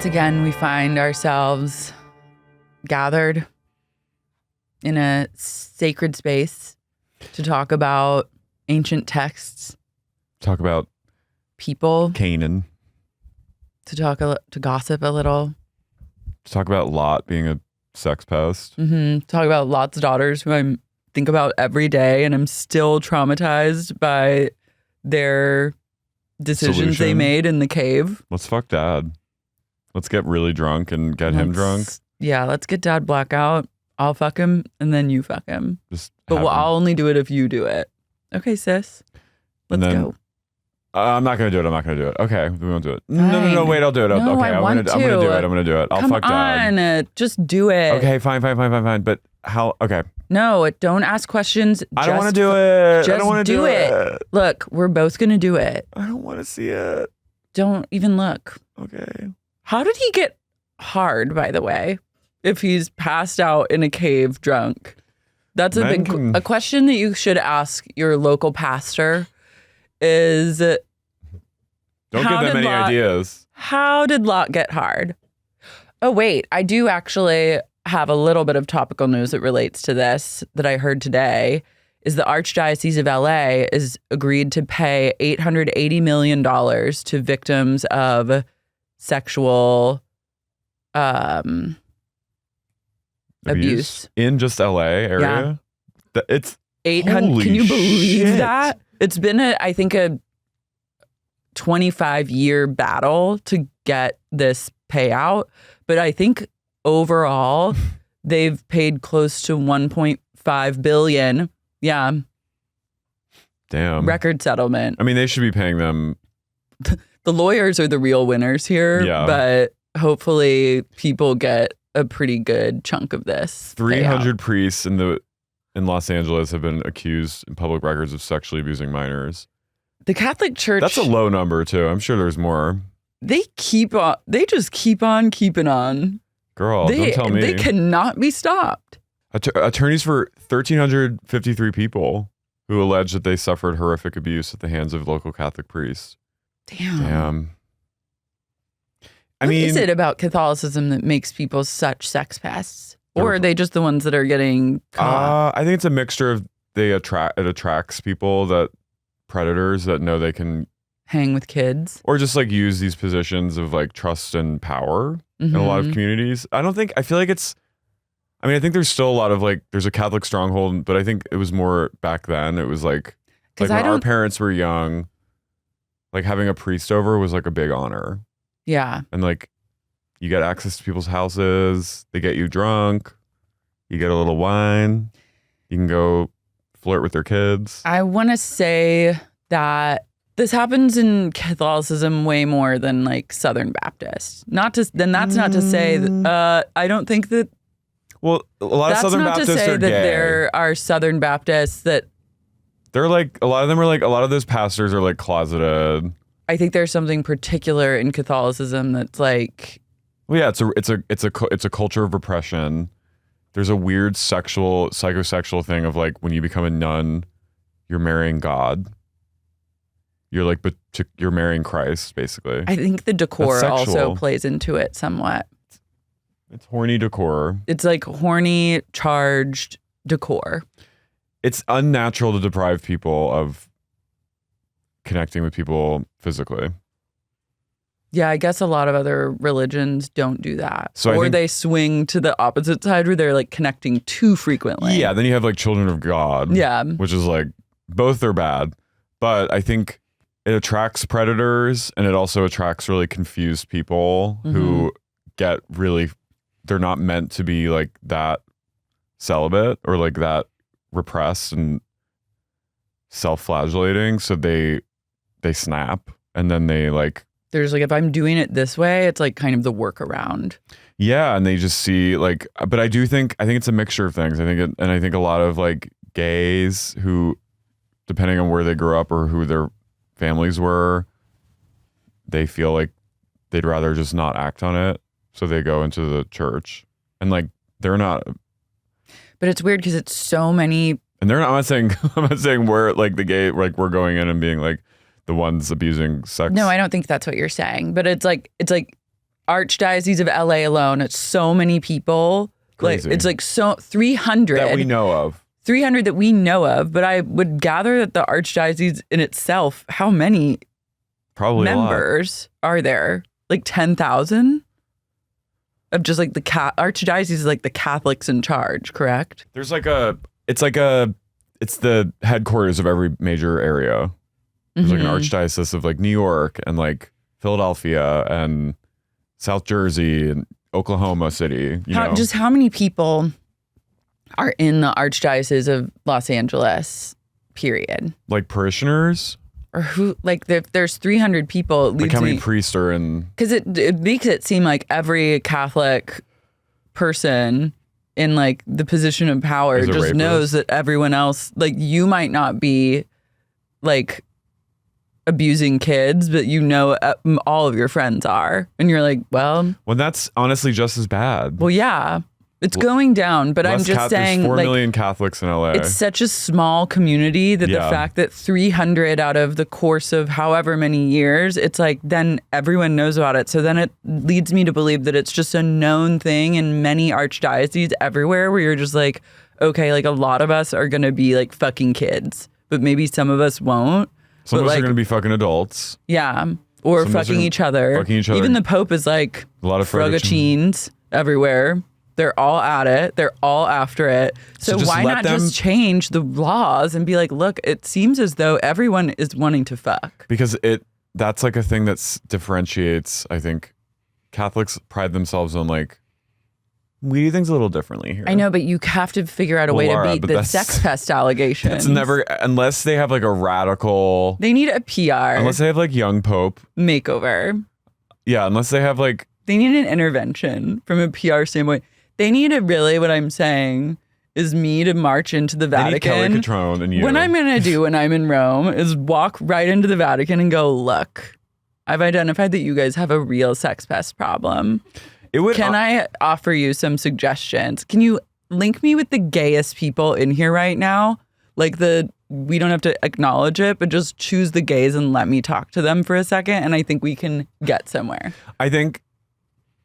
Once again, we find ourselves gathered in a sacred space to talk about ancient texts. Talk about people. Canaan. To gossip a little. To talk about Lot being a sex pest. Talk about Lot's daughters, who I think about every day, and I'm still traumatized by their decisions they made in the cave. Let's fuck Dad. Let's get really drunk and get him drunk. Yeah, let's get Dad blackout. I'll fuck him, and then you fuck him. I'll only do it if you do it. Okay, sis. Let's go. I'm not going to do it. Okay, we won't do it. No, wait, I'll do it. No, okay, I'm going to do it. I'll fuck Dad. Come on, just do it. Okay, fine. But how? Okay. No, don't ask questions. I don't want to do it. Just I don't want to do it. Look, we're both going to do it. I don't want to see it. Don't even look. Okay. How did he get hard, by the way, if he's passed out in a cave drunk? That's a question that you should ask your local pastor is... Don't give them any ideas. How did Lot get hard? Oh, wait. I do actually have a little bit of topical news that relates to this that I heard today, is the Archdiocese of LA is agreed to pay $880 million to victims of sexual abuse. In just LA area? Yeah. It's 800. Can you believe that? It's been I think a 25-year battle to get this payout, but I think overall they've paid close to 1.5 billion. Yeah. Damn. Record settlement. I mean, they should be paying them. The lawyers are the real winners here, but hopefully people get a pretty good chunk of this. 300 priests in Los Angeles have been accused in public records of sexually abusing minors. The Catholic Church... That's a low number, too. I'm sure there's more. They just keep on keeping on. Girl, don't tell me. They cannot be stopped. Attorneys for 1,353 people who allege that they suffered horrific abuse at the hands of local Catholic priests. Damn. What is it about Catholicism that makes people such sex pests? Or are they just the ones that are getting caught? I think it's a mixture of it attracts people, predators that know they can hang with kids, or just like use these positions of like trust and power in a lot of communities. I feel like I think there's still a lot of like, there's a Catholic stronghold, but I think it was more back then. It was like when our parents were young, like having a priest over was like a big honor. Yeah. And like, you get access to people's houses. They get you drunk. You get a little wine. You can go flirt with their kids. I want to say that this happens in Catholicism way more than like Southern Baptist. That's not to say that, I don't think that. Well, a lot of Southern Baptists are gay. That's not to say that there are Southern Baptists that. They're like, a lot of them are like, a lot of those pastors are like closeted. I think there's something particular in Catholicism that's like. Well, yeah, it's a culture of repression. There's a weird psychosexual thing of like, when you become a nun, you're marrying God. You're like, but you're marrying Christ, basically. I think the decor also plays into it somewhat. It's horny decor. It's like horny, charged decor. It's unnatural to deprive people of connecting with people physically. Yeah, I guess a lot of other religions don't do that. Or they swing to the opposite side where they're like connecting too frequently. Yeah, then you have like Children of God. Yeah. Which is like, both are bad. But I think it attracts predators, and it also attracts really confused people who get really, they're not meant to be like that celibate or like that repressed and self-flagellating. So they snap, and then they like, there's like, if I'm doing it this way, it's like kind of the workaround. Yeah, and they just see like, but I think it's a mixture of things. I think a lot of like gays who, depending on where they grew up or who their families were, they feel like they'd rather just not act on it, so they go into the church, and like they're not. But it's weird because it's so many. And they're not. I'm not saying we're like the gay, like we're going in and being like the ones abusing sex. No, I don't think that's what you're saying. But it's like Archdiocese of LA alone, it's so many people. Crazy. Like, it's like 300 that we know of. 300 that we know of, but I would gather that the Archdiocese in itself, how many Probably members are there? Like 10,000? Of just like the Archdiocese is like the Catholics in charge, correct? There's like it's the headquarters of every major area. There's like an archdiocese of like New York and like Philadelphia and South Jersey and Oklahoma City. Just how many people are in the Archdiocese of Los Angeles, period? Like parishioners? Or who, like if there's 300 people, it leads like how many priests are in? Because it makes it seem like every Catholic person in like the position of power just knows that everyone else, like you might not be like abusing kids, but all of your friends are. And you're like, well, that's honestly just as bad. Well, yeah. It's going down, but I'm just saying, there's 4 like, million Catholics in LA. It's such a small community that the fact that 300 out of the course of however many years, it's like then everyone knows about it. So then it leads me to believe that it's just a known thing in many archdioceses everywhere, where you're just like, okay, like a lot of us are going to be like fucking kids, but maybe some of us won't. Some of us are going to be fucking adults. Yeah. Or fucking each other. Even the Pope is like a lot of frogachines everywhere. They're all at it. They're all after it. So why not just change the laws and be like, look, it seems as though everyone is wanting to fuck. Because that's like a thing that differentiates, I think, Catholics pride themselves on like, we do things a little differently here. I know, but you have to figure out a way to beat the sex pest allegations. It's never, unless they have like a radical. They need a PR. Unless they have like young Pope. Makeover. Yeah, unless they have like. They need an intervention from a PR standpoint. They need what I'm saying is me to march into the Vatican. They need Kelly Catrone and you. What I'm going to do when I'm in Rome is walk right into the Vatican and go, look, I've identified that you guys have a real sex pest problem. Can I offer you some suggestions? Can you link me with the gayest people in here right now? Like we don't have to acknowledge it, but just choose the gays and let me talk to them for a second. And I think we can get somewhere. I think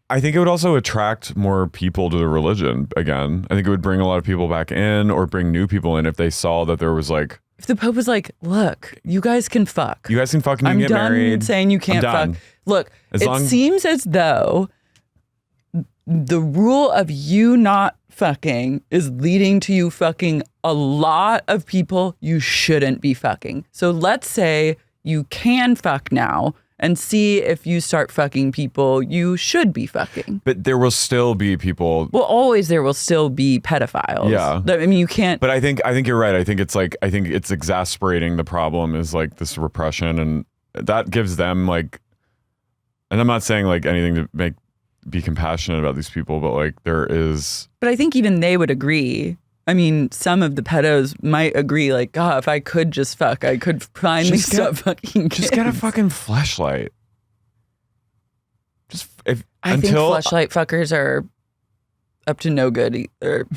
it would also attract more people to the religion again. I think it would bring a lot of people back in or bring new people in if they saw that there was like. If the Pope was like, look, you guys can fuck. You guys can fuck and you can get married. I'm done saying you can't fuck. Look, seems as though the rule of you not fucking is leading to you fucking a lot of people you shouldn't be fucking. So let's say you can fuck now. And see if you start fucking people you should be fucking. But there will still be people. Well, always there will still be pedophiles. Yeah. I mean, you can't. But I think you're right. I think it's exasperating the problem is like this repression, and that gives them like. And I'm not saying like anything to be compassionate about these people, but like there is. But I think even they would agree. I mean, some of the pedos might agree, like, God, if I could just fuck, I could finally stop fucking kids. Just get a fucking fleshlight. I think fleshlight fuckers are up to no good either.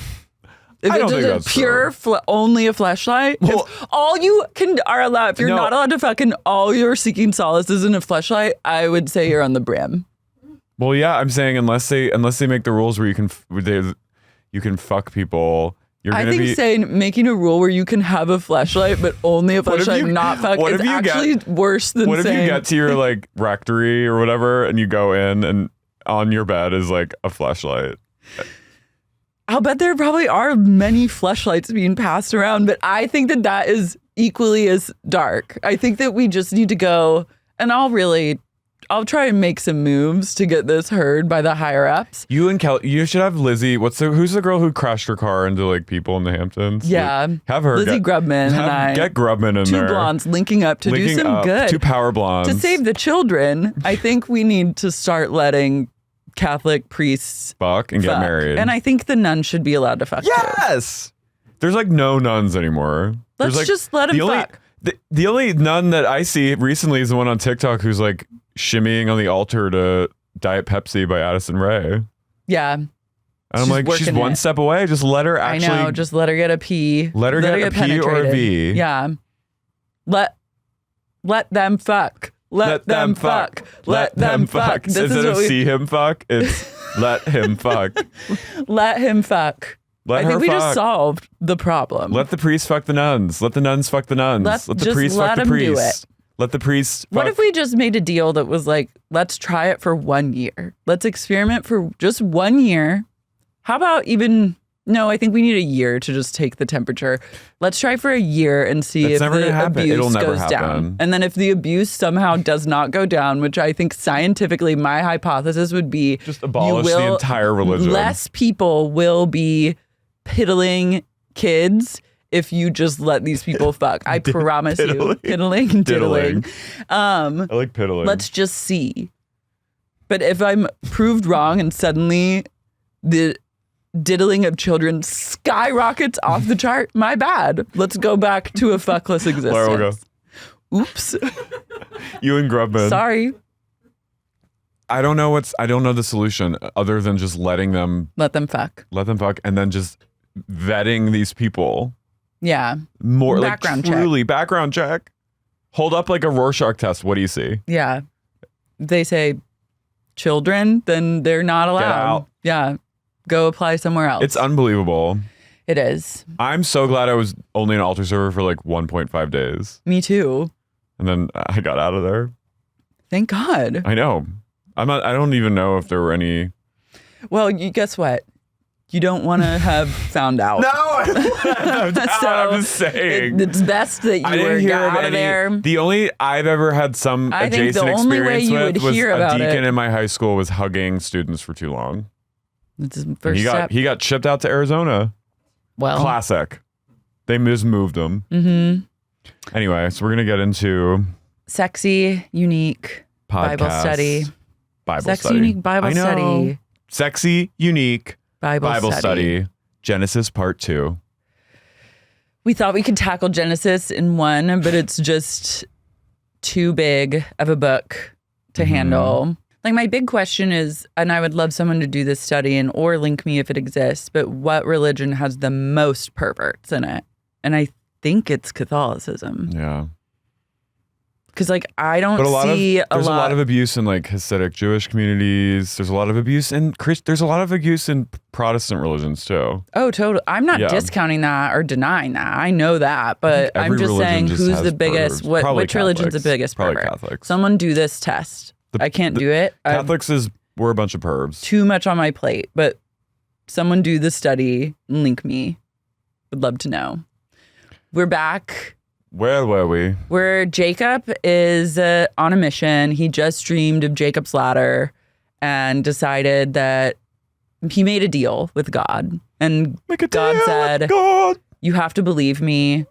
If I don't think that's pure only a fleshlight, well, if all you are allowed, if you're not allowed to fuck and all you're seeking solace is in a fleshlight, I would say you're on the brim. Well, yeah, I'm saying unless they make the rules where you can fuck people. Making a rule where you can have a fleshlight, but only a fleshlight, not fuck, is actually worse than saying. What if you get to your like rectory or whatever, and you go in, and on your bed is like a fleshlight? I'll bet there probably are many fleshlights being passed around, but I think that is equally as dark. I think that we just need to go, and I'll try and make some moves to get this heard by the higher ups. You and Kelly, you should have Lizzie. Who's the girl who crashed her car into like people in the Hamptons? Yeah. Have her. Lizzie Grubman and I. Get Grubman in two there. Two blondes linking up to do some good. Two power blondes. To save the children, I think we need to start letting Catholic priests fuck and get married. And I think the nuns should be allowed to fuck too. Yes! There's like no nuns anymore. Let's just let them fuck. The only nun that I see recently is the one on TikTok who's like shimmying on the altar to Diet Pepsi by Addison Rae. Yeah. And I'm like, she's one step away. Just let her actually. I know. Just let her get a P. Let her get a P or a V. Yeah. Let them fuck. Let them fuck. Let them fuck. This Instead is of what see him fuck, it's let him fuck. Let him fuck. Let I her think we fuck. just solved the problem. Let the priest fuck the nuns. Let the nuns fuck the nuns. Let the just priest let fuck the him do priest. Let the priest fuck. What if we just made a deal that was like, let's try it for 1 year. Let's experiment for just 1 year. How about even... No, I think we need a year to just take the temperature. Let's try for a year and see It's if never the gonna happen. abuse It'll never goes happen. down. And then if the abuse somehow does not go down, which I think scientifically my hypothesis would be... just abolish the entire religion? Less people will be piddling kids if you just let these people fuck. I promise you. Piddling, diddling. I like piddling. Let's just see. But if I'm proved wrong and suddenly the diddling of children skyrockets off the chart, my bad. Let's go back to a fuckless existence. Lara will go. Oops. You and Grubman. Sorry. I don't know the solution other than just letting them Let them fuck. and then just vetting these people. Yeah. More Background like check. truly background check. Hold up like a Rorschach test. What do you see? Yeah. They say children, then they're not allowed. Get out. Yeah. Go apply somewhere else. It's unbelievable. It is. I'm so glad I was only an altar server for like 1.5 days. Me too. And then I got out of there. Thank God. I know. I don't even know if there were any. Well, guess what? You don't want to have found out. No, I'm just saying. It's best that I you didn't were hear of out of any. there. The only I've ever had some I think the adjacent only way experience you with would was hear a about deacon it- in my high school was hugging students for too long. It's the And first step. he got shipped out to Arizona. Well, Classic. They just moved him. mm-hmm. Anyway, so we're gonna get into Sexy, unique Bible podcast. study. Bible Sexy, study. unique Bible I know. study. Sexy, unique Bible study. Genesis Part 2. We thought we could tackle Genesis in one, but it's just too big of a book to handle. Like my big question is, and I would love someone to do this study and or link me if it exists, but what religion has the most perverts in it? And I think it's Catholicism. Yeah. Because like I don't But see there's a lot of abuse in like Hasidic Jewish communities. There's a lot of abuse in there's a lot of abuse in Protestant religions too. Oh, totally. I'm not Yeah. discounting that or denying that. I know that, but every I'm just religion saying just who's has the biggest, perverts. Probably which religion's the Catholics. biggest Probably pervert? Catholics. Someone do this test. I can't do it. Catholics we're a bunch of pervs. Too much on my plate, but someone do the study and link me. Would love to know. We're back Where were we? where Jacob is on a mission. He just dreamed of Jacob's ladder and decided that he made a deal with God. And Make a God deal said, with God. you have to believe me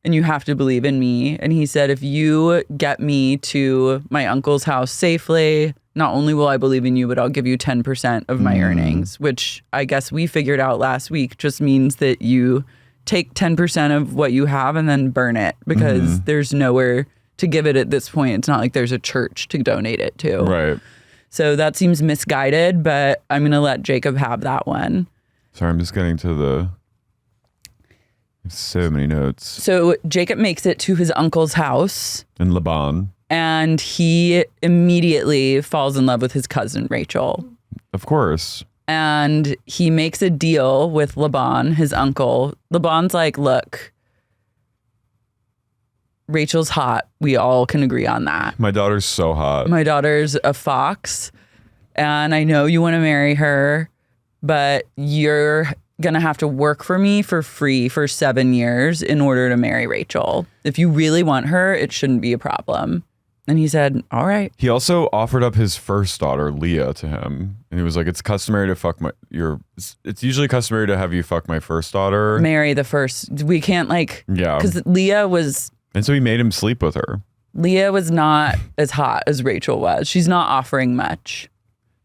and you have to believe in me. And he said, if you get me to my uncle's house safely, not only will I believe in you, but I'll give you 10% of my earnings, which I guess we figured out last week just means that you take 10% of what you have and then burn it because there's nowhere to give it at this point. It's not like there's a church to donate it to. Right. So that seems misguided, but I'm going to let Jacob have that one. Sorry, I'm just getting to so many notes. So Jacob makes it to his uncle's house. In Laban. And he immediately falls in love with his cousin, Rachel. Of course. And he makes a deal with Laban, his uncle. Laban's like, look, Rachel's hot. We all can agree on that. My daughter's so hot. My daughter's a fox. And I know you want to marry her, but you're going to have to work for me for free for 7 years in order to marry Rachel. If you really want her, it shouldn't be a problem. And he said, all right. He also offered up his first daughter, Leah, to him. And he was like, it's customary to fuck it's usually customary to have you fuck my first daughter. Marry the first. We can't Yeah. because Leah was And so he made him sleep with her. not as hot as Rachel was. She's not offering much.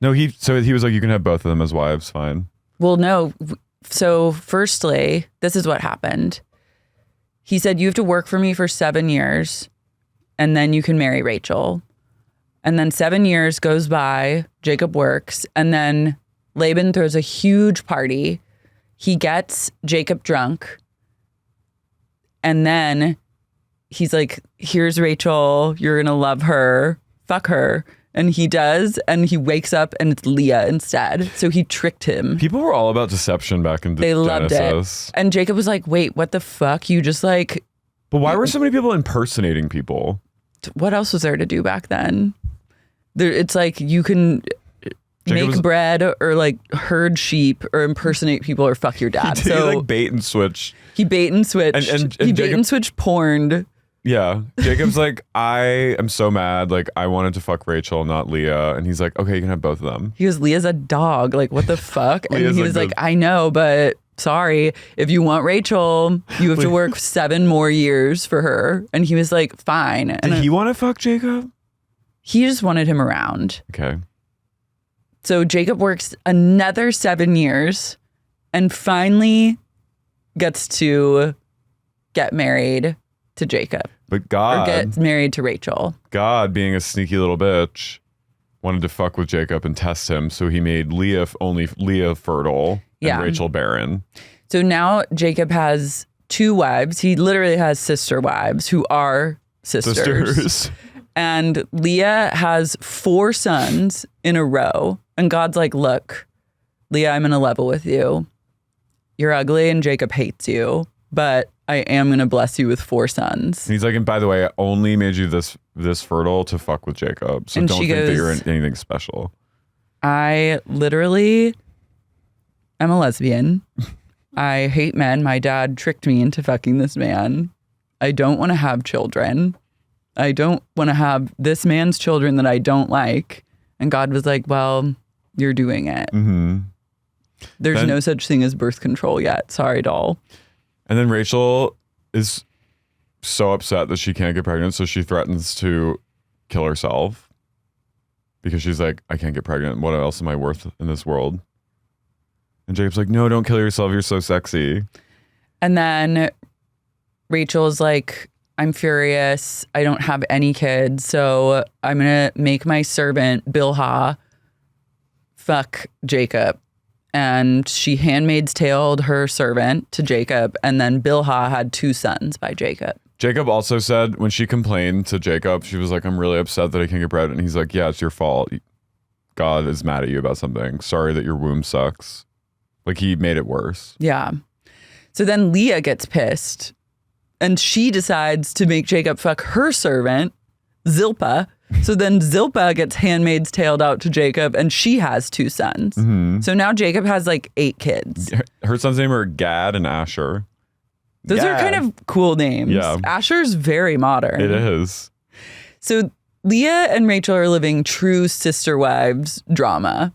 No, he was like, you can have both of them as wives, fine. Well, no. So firstly, this is what happened. He said, you have to work for me for 7 years and then you can marry Rachel. And then 7 years goes by, Jacob works, and then Laban throws a huge party. He gets Jacob drunk. And then he's like, here's Rachel, you're gonna love her, fuck her. And he does, and he wakes up and it's Leah instead. So he tricked him. People were all about deception back in They loved Genesis. it. And Jacob was like, wait, what the fuck? You just like... But why were so many people impersonating people? What else was there to do back then? It's like you can make bread or like herd sheep or impersonate people or fuck your dad. He like bait and switch. He bait and switched. And he bait and switched porned. Yeah. Jacob's like, I am so mad. Like, I wanted to fuck Rachel, not Leah. And he's like, okay, you can have both of them. He goes, Leah's a dog. Like, what the fuck? And he was like, I know, but sorry. If you want Rachel, you have to work 7 more years for her. And he was like, fine. Did he want to fuck Jacob? He just wanted him around. Okay. So Jacob works another 7 years and finally gets to get married to Jacob. But God... Or get married to Rachel. God, being a sneaky little bitch, wanted to fuck with Jacob and test him. So he made only Leah fertile and Rachel barren. So now Jacob has 2 wives. He literally has sister wives who are sisters. And Leah has 4 sons in a row. And God's like, look, Leah, I'm going to level with you. You're ugly and Jacob hates you, but I am going to bless you with 4 sons. And he's like, and by the way, I only made you this fertile to fuck with Jacob. So don't think that you're anything special. I literally am a lesbian. I hate men. My dad tricked me into fucking this man. I don't want to have children. I don't want to have this man's children that I don't like. And God was like, well, you're doing it. Mm-hmm. There's no such thing as birth control yet. Sorry, doll. And then Rachel is so upset that she can't get pregnant. So she threatens to kill herself because she's like, I can't get pregnant. What else am I worth in this world? And Jacob's like, no, don't kill yourself. You're so sexy. And then Rachel's like, I'm furious. I don't have any kids. So I'm going to make my servant, Bilhah, fuck Jacob. And she handmaid's tailed her servant to Jacob. And then Bilhah had 2 sons by Jacob. Jacob also said when she complained to Jacob, she was like, I'm really upset that I can't get pregnant. And he's like, yeah, it's your fault. God is mad at you about something. Sorry that your womb sucks. Like he made it worse. Yeah. So then Leah gets pissed and she decides to make Jacob fuck her servant, Zilpah. So then Zilpah gets handmaid's tailed out to Jacob and she has 2 sons. Mm-hmm. So now Jacob has like 8 kids. Her sons' name are Gad and Asher. Those are kind of cool names. Yeah. Asher's very modern. It is. So Leah and Rachel are living true sister wives drama.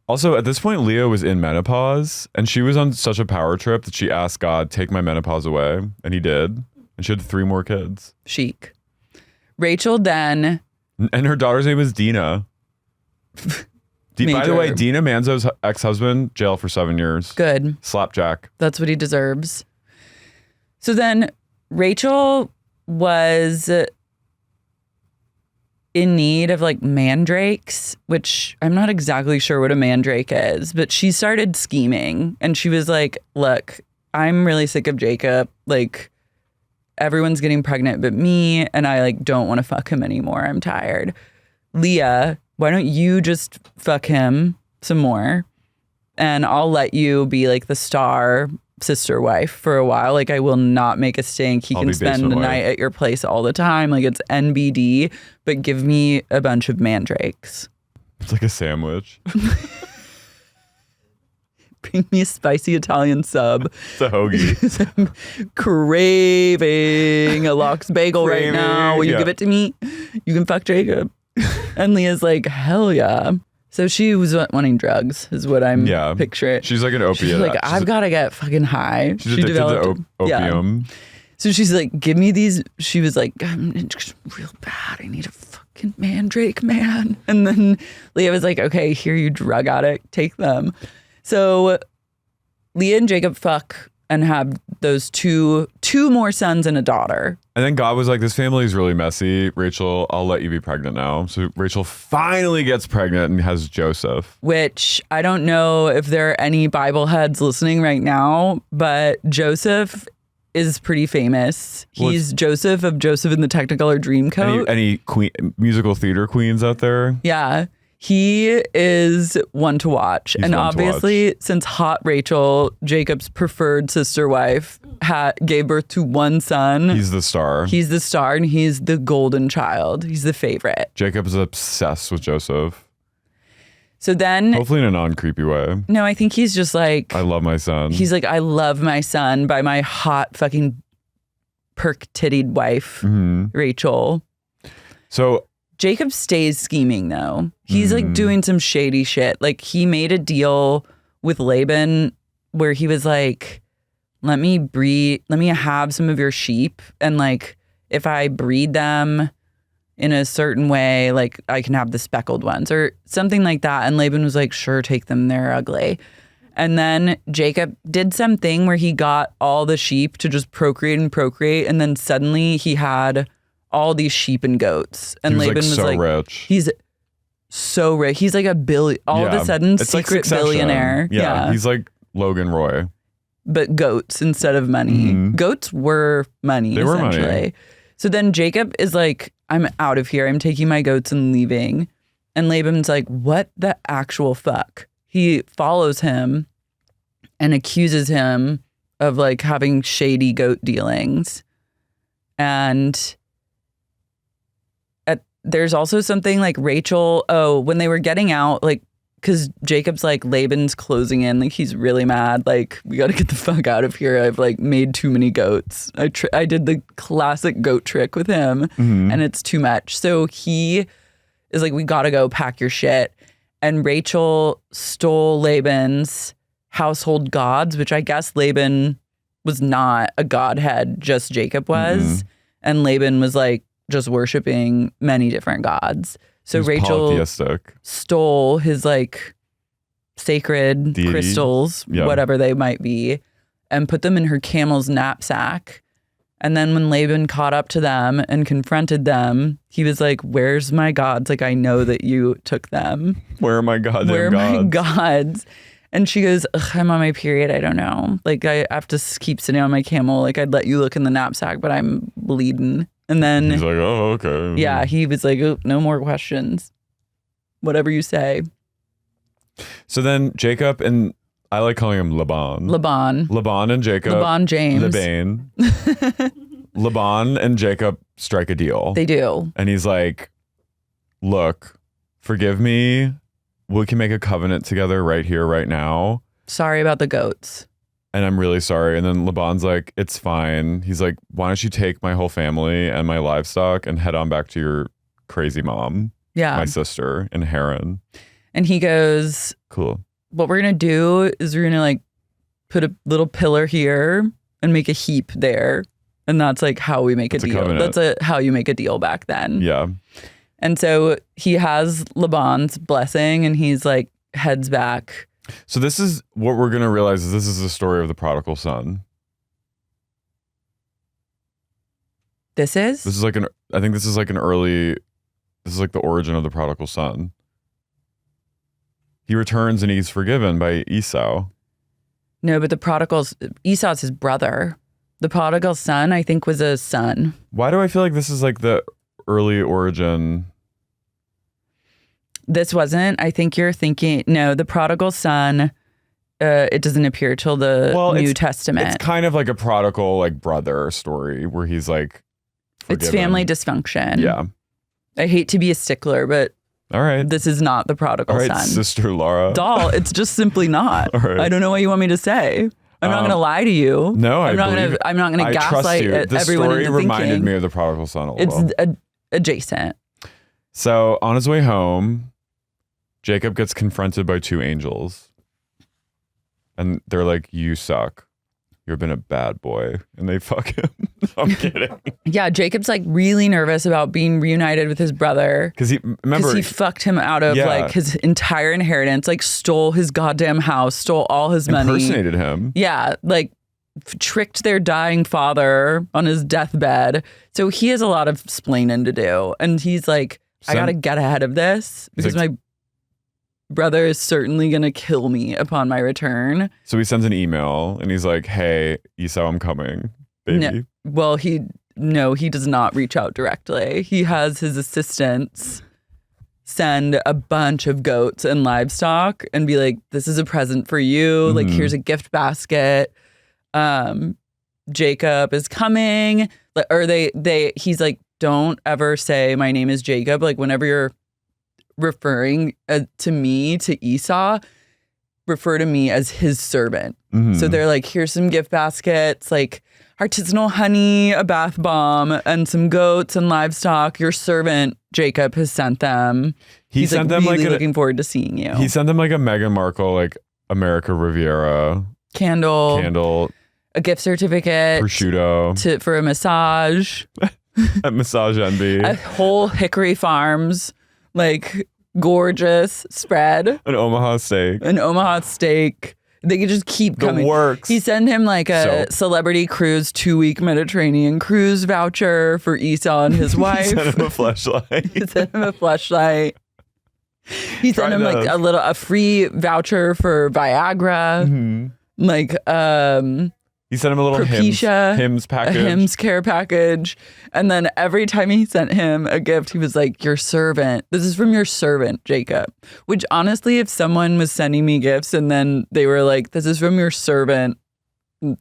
Also, at this point, Leah was in menopause and she was on such a power trip that she asked God, take my menopause away. And he did. And she had 3 more kids. Chic. Rachel then... And her daughter's name is Dina. By the way, Dina Manzo's ex-husband, jail for 7 years. Good. Slapjack. That's what he deserves. So then Rachel was in need of like mandrakes, which I'm not exactly sure what a mandrake is, but she started scheming and she was like, look, I'm really sick of Jacob. Like, everyone's getting pregnant but me, and I like don't want to fuck him anymore. I'm tired. Leah, why don't you just fuck him some more and I'll let you be like the star sister wife for a while. Like I will not make a stink. He can spend the night at your place all the time. Like it's NBD, but give me a bunch of mandrakes. It's like a sandwich. Bring me a spicy Italian sub. It's a hoagie. I'm craving a lox bagel right now. Will you give it to me? You can fuck Jacob. And Leah's like, hell yeah. So she was wanting drugs is what I'm picturing. She's like an opiate. She's like, I've got to get fucking high. She's addicted to opium. Yeah. So she's like, give me these. She was like, I'm real bad. I need a fucking mandrake, man. And then Leah was like, okay, here you drug addict, take them. So Leah and Jacob fuck and have those two more sons and a daughter. And then God was like, this family is really messy. Rachel, I'll let you be pregnant now. So Rachel finally gets pregnant and has Joseph. Which I don't know if there are any Bible heads listening right now, but Joseph is pretty famous. He's Joseph of Joseph and the Technicolor Dreamcoat. Any musical theater queens out there? Yeah. He is one to watch. He's and one to obviously, since hot Rachel, Jacob's preferred sister wife, gave birth to one son. He's the star. He's the star and he's the golden child. He's the favorite. Jacob is obsessed with Joseph. So then... Hopefully in a non-creepy way. No, I think he's just like... I love my son. He's like, I love my son by my hot fucking perk-tittied wife, Rachel. So... Jacob stays scheming though. He's like doing some shady shit. Like he made a deal with Laban where he was like, let me have some of your sheep. And like, if I breed them in a certain way, like I can have the speckled ones or something like that. And Laban was like, sure, take them. They're ugly. And then Jacob did something where he got all the sheep to just procreate. And then suddenly he had all these sheep and goats. And Laban was so like, rich. He's so rich. He's like a billion, all of a sudden, it's secret like billionaire. Yeah. He's like Logan Roy. But goats instead of money. Goats were money, they essentially. Were money. So then Jacob is like, I'm out of here. I'm taking my goats and leaving. And Laban's like, what the actual fuck? He follows him and accuses him of like having shady goat dealings. And there's also something like Rachel, when they were getting out, like, because Jacob's like, Laban's closing in, like, he's really mad. Like, we got to get the fuck out of here. I've like made too many goats. I did the classic goat trick with him and it's too much. So he is like, we got to go pack your shit. And Rachel stole Laban's household gods, which I guess Laban was not a godhead, just Jacob was. And Laban was like, just worshiping many different gods. So Rachel stole his like sacred deity, crystals, whatever they might be, and put them in her camel's knapsack. And then when Laban caught up to them and confronted them, he was like, where's my gods? Like, I know that you took them. Where are my gods? Where are my gods? And she goes, I'm on my period. I don't know. Like, I have to keep sitting on my camel. Like, I'd let you look in the knapsack, but I'm bleeding. And then he's like, oh, okay. Yeah, he was like, oh, no more questions. Whatever you say. So then Jacob and I like calling him Laban. Laban and Jacob. Laban James. Laban. Laban and Jacob strike a deal. They do. And he's like, look, forgive me. We can make a covenant together right here, right now. Sorry about the goats. And I'm really sorry. And then Laban's like, it's fine. He's like, why don't you take my whole family and my livestock and head on back to your crazy mom, my sister in Haran. And he goes, cool. What we're going to do is we're going to like put a little pillar here and make a heap there. And that's like how we make a deal. That's how you make a deal back then. Yeah. And so he has Laban's blessing and he's like heads back. So this is what we're going to realize is this is the story of the prodigal son. This is like I think this is like this is like the origin of the prodigal son. He returns and he's forgiven by Esau. No, but Esau's his brother. The prodigal son, I think, was a son. Why do I feel like this is like the early origin? This wasn't. I think you're thinking, no, the prodigal son, it doesn't appear till the New Testament. It's kind of like a prodigal like brother story where he's like forgiven. It's family dysfunction. Yeah. I hate to be a stickler, but all right, this is not the prodigal son. Sister Lara. Doll, it's just simply not. All right. I don't know what you want me to say. I'm not going to lie to you. No, I'm not going to gaslight everyone into thinking. The story reminded me of the prodigal son a little. It's adjacent. So on his way home, Jacob gets confronted by two angels. And they're like, you suck. You've been a bad boy. And they fuck him. I'm kidding. Yeah, Jacob's like really nervous about being reunited with his brother. Because he fucked him out of like his entire inheritance, like stole his goddamn house, stole all his money. Impersonated him. Yeah, like tricked their dying father on his deathbed. So he has a lot of splaining to do. And he's like, I got to get ahead of this because my brother is certainly going to kill me upon my return. So he sends an email and he's like, hey, Esau, I'm coming. baby. He does not reach out directly. He has his assistants send a bunch of goats and livestock and be like, this is a present for you. Like, here's a gift basket. Jacob is coming. Or he's like, don't ever say my name is Jacob. Like, whenever you're referring to me, to Esau, refer to me as his servant. So they're like, here's some gift baskets, like artisanal honey, a bath bomb, and some goats and livestock. Your servant Jacob has sent them. He's sent like, them really like looking forward to seeing you. He sent them like a Meghan Markle, like America Riviera candle, a gift certificate, prosciutto for a massage, at Massage Envy, a whole Hickory Farms, like gorgeous spread, an Omaha steak. They could just keep coming. The works. He sent him like a celebrity cruise 2-week Mediterranean cruise voucher for Esau and his wife. He sent him a fleshlight. He sent him like a free voucher for Viagra. Like he sent him a little Propecia, Hims package. A Hims care package. And then every time he sent him a gift, he was like, your servant. This is from your servant, Jacob. Which honestly, if someone was sending me gifts and then they were like, this is from your servant,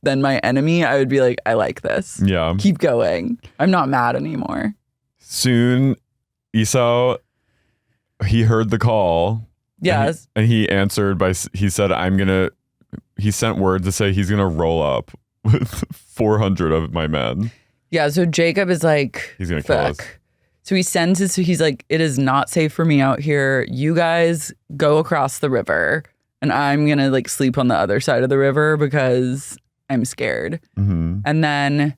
then my enemy, I would be like, I like this. Yeah. Keep going. I'm not mad anymore. Soon, Esau, he heard the call. Yes. And he answered he said, he sent word to say he's going to roll up with 400 of my men. Yeah, so Jacob is like, he's going to kill us. So he sends he's like, it is not safe for me out here. You guys go across the river and I'm going to like sleep on the other side of the river because I'm scared. And then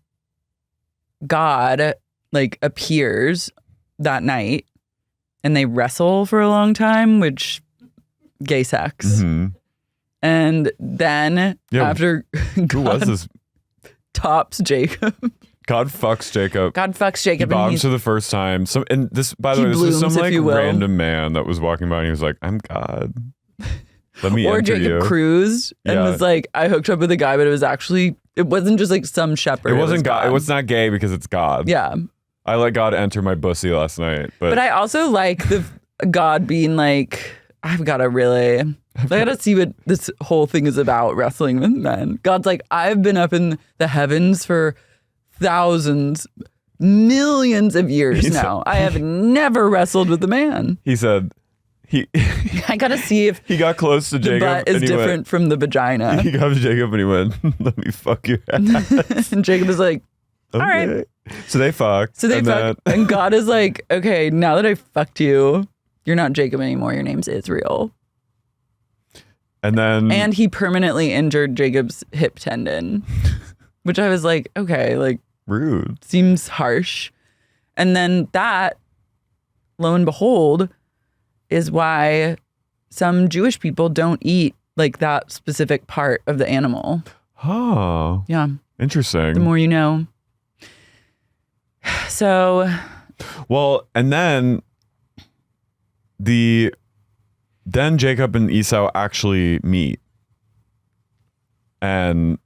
God like appears that night and they wrestle for a long time, which gay sex. And then after God tops Jacob. God fucks Jacob. He bombs for the first time. And this, by the way, this was some like random man that was walking by and he was like, I'm God. Let me enter you. Or Jacob cruised and was like, I hooked up with a guy, but it wasn't just like some shepherd. It wasn't God. It was not gay because it's God. Yeah. I let God enter my pussy last night. But I also like the God being like, I gotta see what this whole thing is about, wrestling with men. God's like, I've been up in the heavens for thousands, millions of years now. I have never wrestled with a man. He said, I gotta see if he got close to Jacob. The butt is different from the vagina. He got to Jacob and he went, let me fuck your ass. And Jacob is like, all right. So they fucked. And God is like, okay, now that I fucked you, you're not Jacob anymore. Your name's Israel. And he permanently injured Jacob's hip tendon, which I was like, okay, like rude. Seems harsh. And then that, lo and behold, is why some Jewish people don't eat like that specific part of the animal. Oh. Yeah. Interesting. The more you know. So. Well, and then Jacob and Esau actually meet. And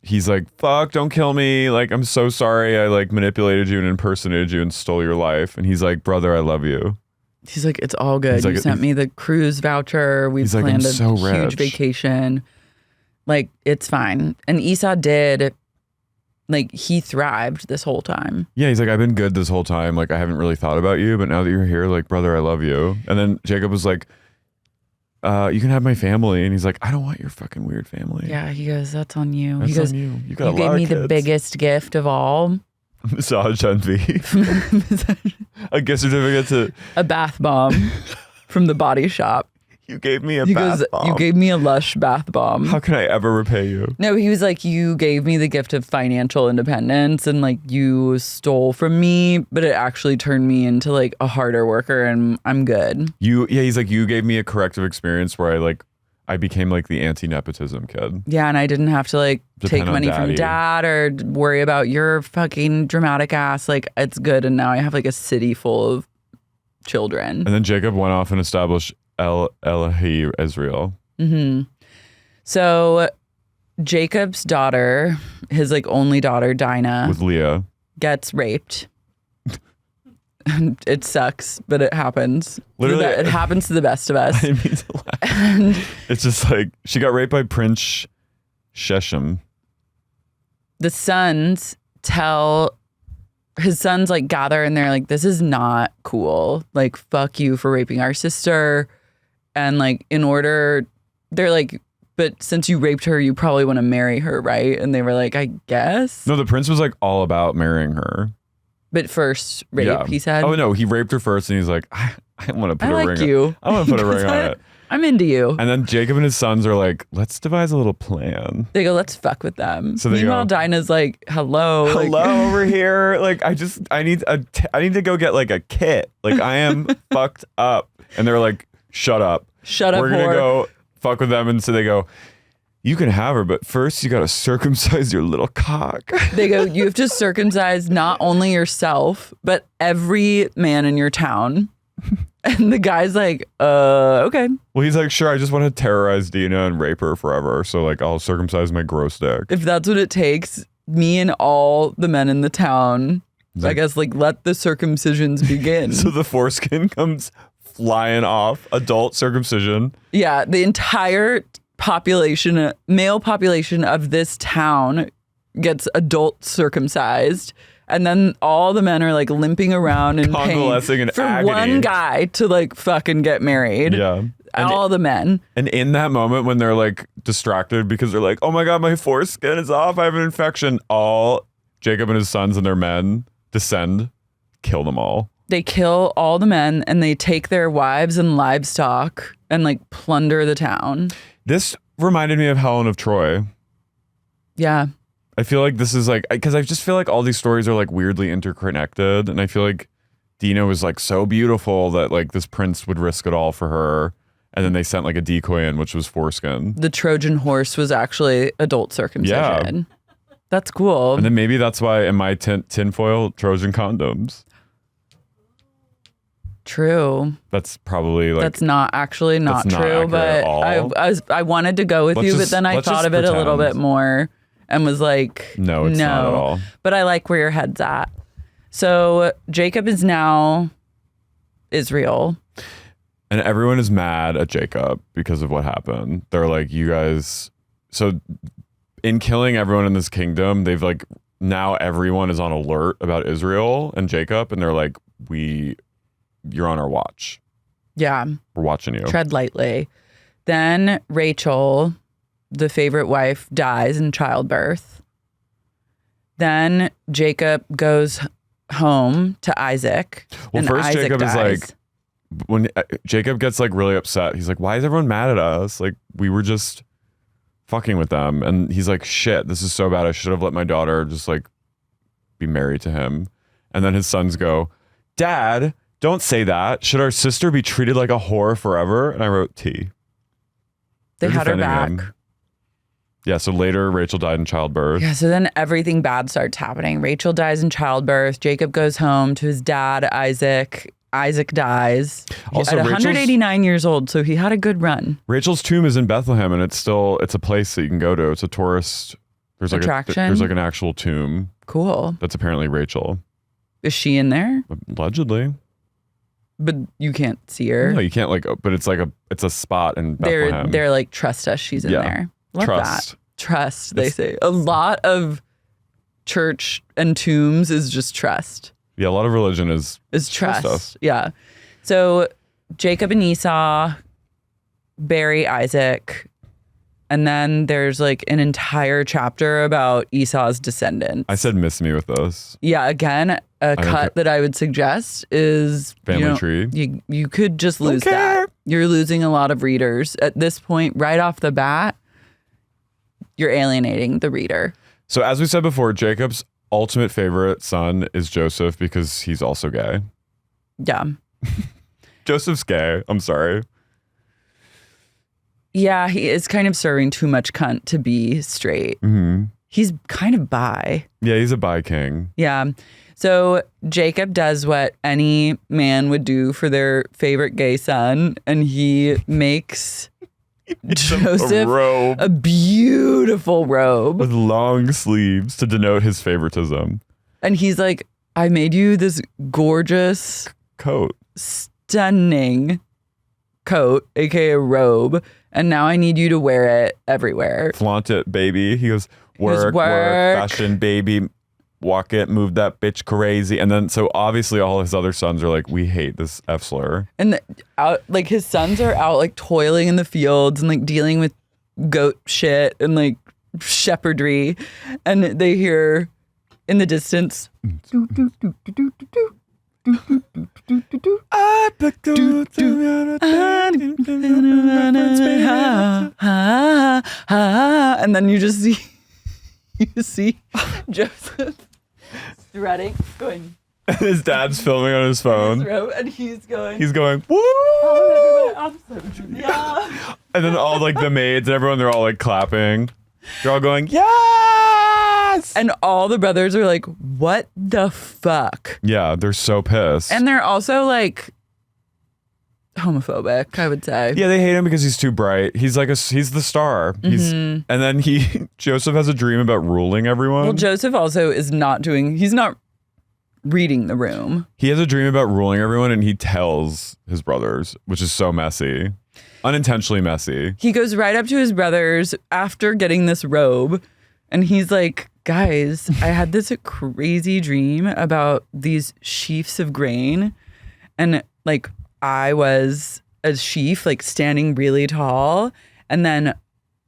he's like, fuck, don't kill me. Like, I'm so sorry. I like manipulated you and impersonated you and stole your life. And he's like, brother, I love you. He's like, it's all good. You sent me the cruise voucher. We've planned a huge vacation. Like, it's fine. And Esau did, like, he thrived this whole time. Yeah, he's like, I've been good this whole time. Like, I haven't really thought about you, but now that you're here, like, brother, I love you. And then Jacob was like, you can have my family. And he's like, I don't want your fucking weird family. Yeah, he goes, that's on you. That's he goes, on you. You got you gave me the biggest gift of all. Massage envy. A gift certificate to a bath bomb from the Body Shop. You gave me a bath bomb. You gave me a Lush bath bomb. How can I ever repay you? No, he was like, you gave me the gift of financial independence and like you stole from me, but it actually turned me into like a harder worker and I'm good. He's like, you gave me a corrective experience where I became like the anti-nepotism kid. Yeah, and I didn't have to like take money from dad or worry about your fucking dramatic ass. Like, it's good. And now I have like a city full of children. And then Jacob went off and established Elohi Israel. So Jacob's daughter, his like only daughter, Dina, with Leah, gets raped. And it sucks, but it happens. Literally, it happens to the best of us. I didn't mean to laugh. And it's just like she got raped by Prince Sheshem. The sons tell his sons like gather and they're like, this is not cool. Like, fuck you for raping our sister. And like, in order, they're like, but since you raped her, you probably want to marry her, right? And they were like, I guess. No, the prince was like all about marrying her. But first rape, he said. Oh no, he raped her first, and he's like, I want to put a ring. I want to put a ring on it. I'm into you. And then Jacob and his sons are like, let's devise a little plan. They go, let's fuck with them. So meanwhile, Dinah's like, hello, over here. Like, I need to go get like a kit. Like, I am fucked up. And they're like, shut up. We're gonna go fuck with them. And so they go, you can have her, but first you gotta circumcise your little cock. They go, you have to circumcise not only yourself, but every man in your town. And the guy's like, okay. Well, he's like, sure, I just want to terrorize Dina and rape her forever. So like, I'll circumcise my gross dick. If that's what it takes, me and all the men in the town, I guess, like, let the circumcisions begin. So the foreskin comes flying off, adult circumcision. Yeah, the entire population, male population of this town gets adult circumcised. And then all the men are like limping around in pain for agony. One guy to like fucking get married. Yeah. All the men. And in that moment when they're like distracted because they're like, oh my God, my foreskin is off, I have an infection. All Jacob and his sons and their men descend, kill them all. They kill all the men and they take their wives and livestock and like plunder the town. This reminded me of Helen of Troy. Yeah. I feel like this is like, because I just feel like all these stories are like weirdly interconnected. And I feel like Dina was like so beautiful that like this prince would risk it all for her. And then they sent like a decoy in, which was foreskin. The Trojan horse was actually adult circumcision. Yeah. That's cool. And then maybe that's why in my tinfoil, Trojan condoms. True. That's probably like... That's not true, but I wanted to go with you, but then I thought of it a little bit more and was like, no, it's not at all. But I like where your head's at. So Jacob is now Israel. And everyone is mad at Jacob because of what happened. They're like, you guys... So in killing everyone in this kingdom, they've like... Now everyone is on alert about Israel and Jacob. And they're like, you're on our watch. Yeah. We're watching you. Tread lightly. Then Rachel, the favorite wife, dies in childbirth. Then Jacob goes home to Isaac. Well, first Isaac Jacob dies. Is like, when Jacob gets like really upset, he's like, why is everyone mad at us? Like, we were just fucking with them. And he's like, shit, this is so bad. I should have let my daughter just like be married to him. And then his sons go, Dad, don't say that. Should our sister be treated like a whore forever? And I wrote T. They had her back. Yeah, so later Rachel died in childbirth. Yeah, so then everything bad starts happening. Rachel dies in childbirth. Jacob goes home to his dad, Isaac. Isaac dies also, at 189 years old, so he had a good run. Rachel's tomb is in Bethlehem, and it's a place that you can go to. It's a tourist attraction. There's like an actual tomb. Cool. That's apparently Rachel. Is she in there? Allegedly. But you can't see her. No, you can't but it's a spot in Bethlehem. They're like, trust us, she's in there. Love trust. That. Trust, they say. A lot of church and tombs is just trust. Yeah, a lot of religion is trust. Stuff. Yeah. So Jacob and Esau bury Isaac. And then there's like an entire chapter about Esau's descendants. I said miss me with this. Yeah, again, a cut that I would suggest is family tree. You could just lose that. You're losing a lot of readers. At this point, right off the bat, you're alienating the reader. So as we said before, Jacob's ultimate favorite son is Joseph because he's also gay. Yeah. Joseph's gay. I'm sorry. Yeah, he is kind of serving too much cunt to be straight. Mm-hmm. He's kind of bi. Yeah, he's a bi king. Yeah. So Jacob does what any man would do for their favorite gay son, and he makes Joseph a robe a beautiful robe. with long sleeves to denote his favoritism. And he's like, I made you this gorgeous, Coat. stunning coat, aka robe, and now I need you to wear it everywhere. Flaunt it, baby. He goes, work, fashion, baby. Walk it, move that bitch crazy. And then, so obviously all his other sons are like, we hate this F slur. And like his sons are out like toiling in the fields and like dealing with goat shit and like shepherdry. And they hear in the distance, and then you see Joseph strutting, going. His dad's filming on his phone. And he's going, woo! Oh, I'm so yeah. And then all like the maids and everyone, they're all like clapping. They're all going, yes! And all the brothers are like, what the fuck? Yeah, they're so pissed. And they're also like homophobic, I would say. Yeah, they hate him because he's too bright. He's like he's the star. And then Joseph has a dream about ruling everyone. Well, Joseph also is he's not reading the room. He has a dream about ruling everyone and he tells his brothers, which is so messy. Unintentionally messy. He goes right up to his brothers after getting this robe and he's like, guys, I had this crazy dream about these sheaves of grain and like I was a sheaf like standing really tall and then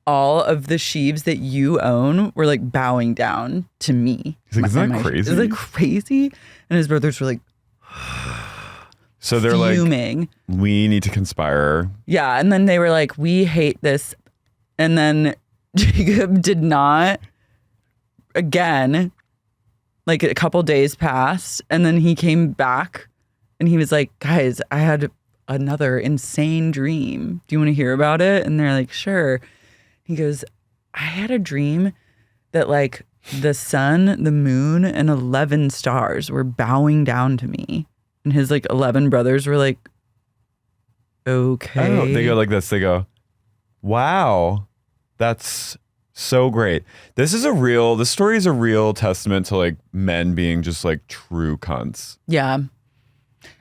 all of the sheaves that you own were like bowing down to me. He's like, isn't that crazy? Is that crazy? And his brothers were like, so they're fuming. Like, we need to conspire. Yeah. And then they were like, we hate this. And then Jacob did not, again, like a couple days passed. And then he came back and he was like, guys, I had another insane dream. Do you want to hear about it? And they're like, sure. He goes, I had a dream that like the sun, the moon, and 11 stars were bowing down to me. And his like 11 brothers were like, okay. Oh, they go like this. They go, wow, that's so great. This story is a real testament to like men being just like true cunts. Yeah.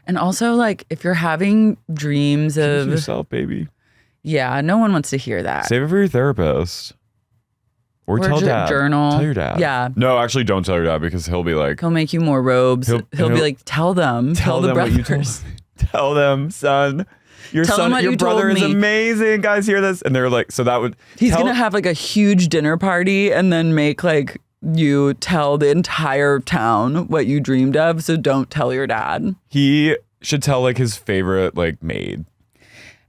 And also like if you're having dreams of yourself, baby. Yeah, no one wants to hear that. Save it for your therapist. Or tell dad. Journal. Tell your dad. Yeah. No, actually don't tell your dad because he'll be like... He'll make you more robes. He'll be like, tell them. Tell the brothers. Tell them, son. Your brother is amazing. Guys, hear this. And they're like, so that would... He's going to have like a huge dinner party and then make like you tell the entire town what you dreamed of. So don't tell your dad. He should tell like his favorite like maid.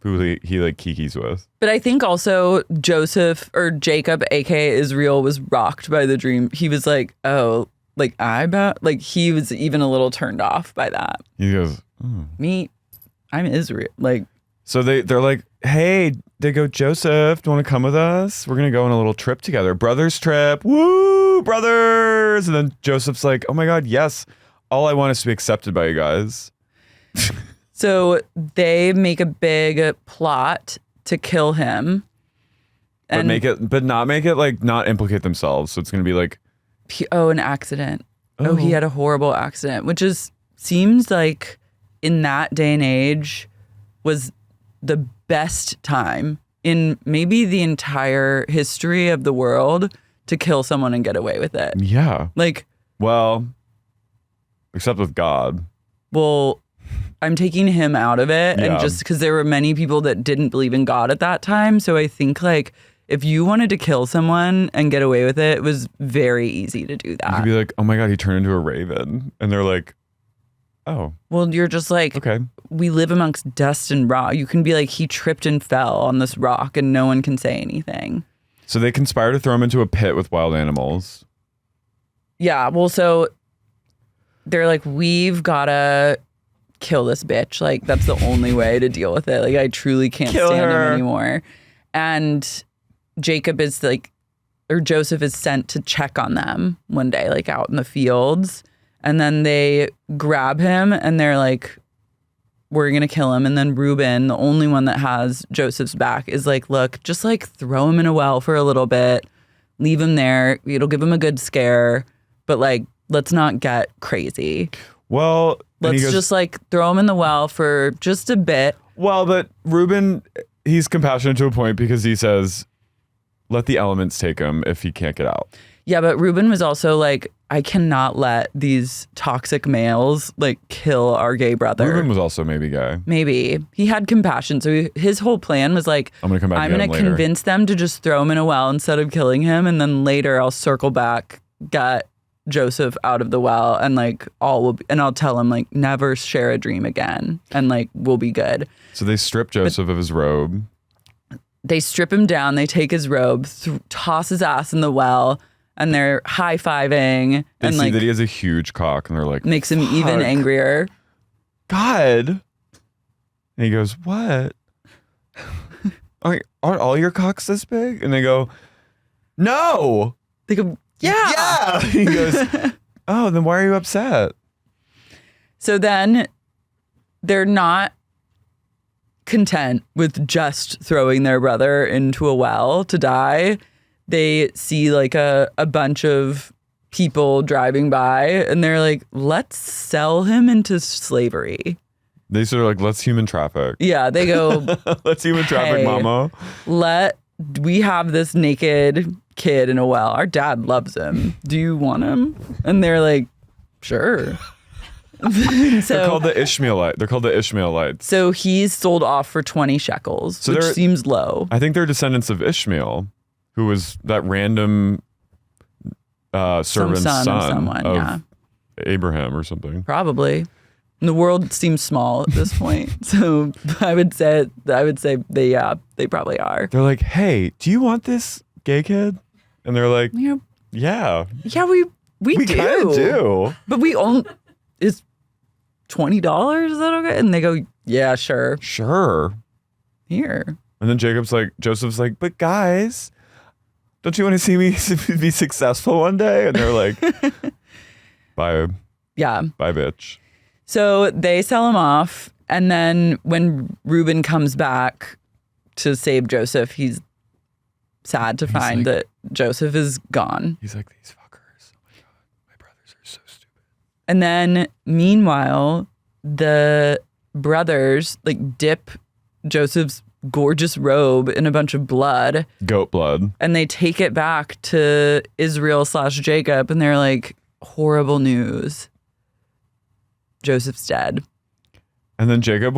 Who he like kikis with. But I think also Joseph or Jacob, aka Israel, was rocked by the dream. He was like, oh, like he was even a little turned off by that. He goes, I'm Israel. Like, so they're like, hey, they go, Joseph, do you want to come with us? We're gonna go on a little trip together, brothers trip. Woo, brothers! And then Joseph's like, oh my God, yes. All I want is to be accepted by you guys. So they make a big plot to kill him, but not implicate themselves. So it's gonna be like, an accident. Oh, he had a horrible accident, which seems like in that day and age was the best time in maybe the entire history of the world to kill someone and get away with it. Yeah. Like, well, except with God. Well, I'm taking him out of it, and just because there were many people that didn't believe in God at that time. So I think like if you wanted to kill someone and get away with it, it was very easy to do that. You could be like, oh my God, he turned into a raven. And they're like, oh. Well, you're just like, okay. We live amongst dust and rock. You can be like, he tripped and fell on this rock and no one can say anything. So they conspire to throw him into a pit with wild animals. Yeah. Well, so they're like, we've got to kill this bitch. Like, that's the only way to deal with it. Like, I truly can't stand him anymore. And Jacob is like, or Joseph is sent to check on them one day, like out in the fields. And then they grab him and they're like, we're going to kill him. And then Reuben, the only one that has Joseph's back, is like, look, just like throw him in a well for a little bit. Leave him there. It'll give him a good scare. But like, let's not get crazy. Well, let's just like throw him in the well for just a bit. Well, but Reuben, he's compassionate to a point because he says, let the elements take him if he can't get out. Yeah, but Reuben was also like, I cannot let these toxic males like kill our gay brother. Reuben was also maybe gay. Maybe. He had compassion. So his whole plan was like, I'm going to convince them to just throw him in a well instead of killing him. And then later I'll circle back, get Joseph out of the well, and like I'll tell him like never share a dream again, and like we'll be good. So they strip Joseph of his robe. They strip him down. They take his robe, toss his ass in the well, and they're high-fiving. They and see like that he has a huge cock, and they're like, makes him even angrier. God. And he goes, what? Aren't all your cocks this big? And they go, no. They go, yeah. He goes, oh, then why are you upset? So then they're not content with just throwing their brother into a well to die. They see like a bunch of people driving by, and they're like, let's sell him into slavery. They sort of like, let's human traffic. Yeah, they go, let's human traffic, mama. We have this naked kid in a well. Our dad loves him. Do you want him? And they're like, sure. They're called the Ishmaelites. So he's sold off for 20 shekels, which seems low. I think they're descendants of Ishmael, who was that random servant's son of Abraham or something. Probably. And the world seems small at this point. So I would say they probably are. They're like, hey, do you want this gay kid? And they're like, yeah. Yeah, we do. Kind of do. But we own is $20, is that okay? And they go, yeah, sure. Sure. Here. And then Joseph's like, but guys, don't you want to see me be successful one day? And they're like, bye. Yeah. Bye, bitch. So they sell him off. And then when Reuben comes back to save Joseph, he's sad to find that Joseph is gone. He's like, these fuckers. Oh my God. My brothers are so stupid. And then meanwhile, the brothers like dip Joseph's gorgeous robe in a bunch of blood. Goat blood. And they take it back to Israel/Jacob, and they're like, horrible news. Joseph's dead. And then Jacob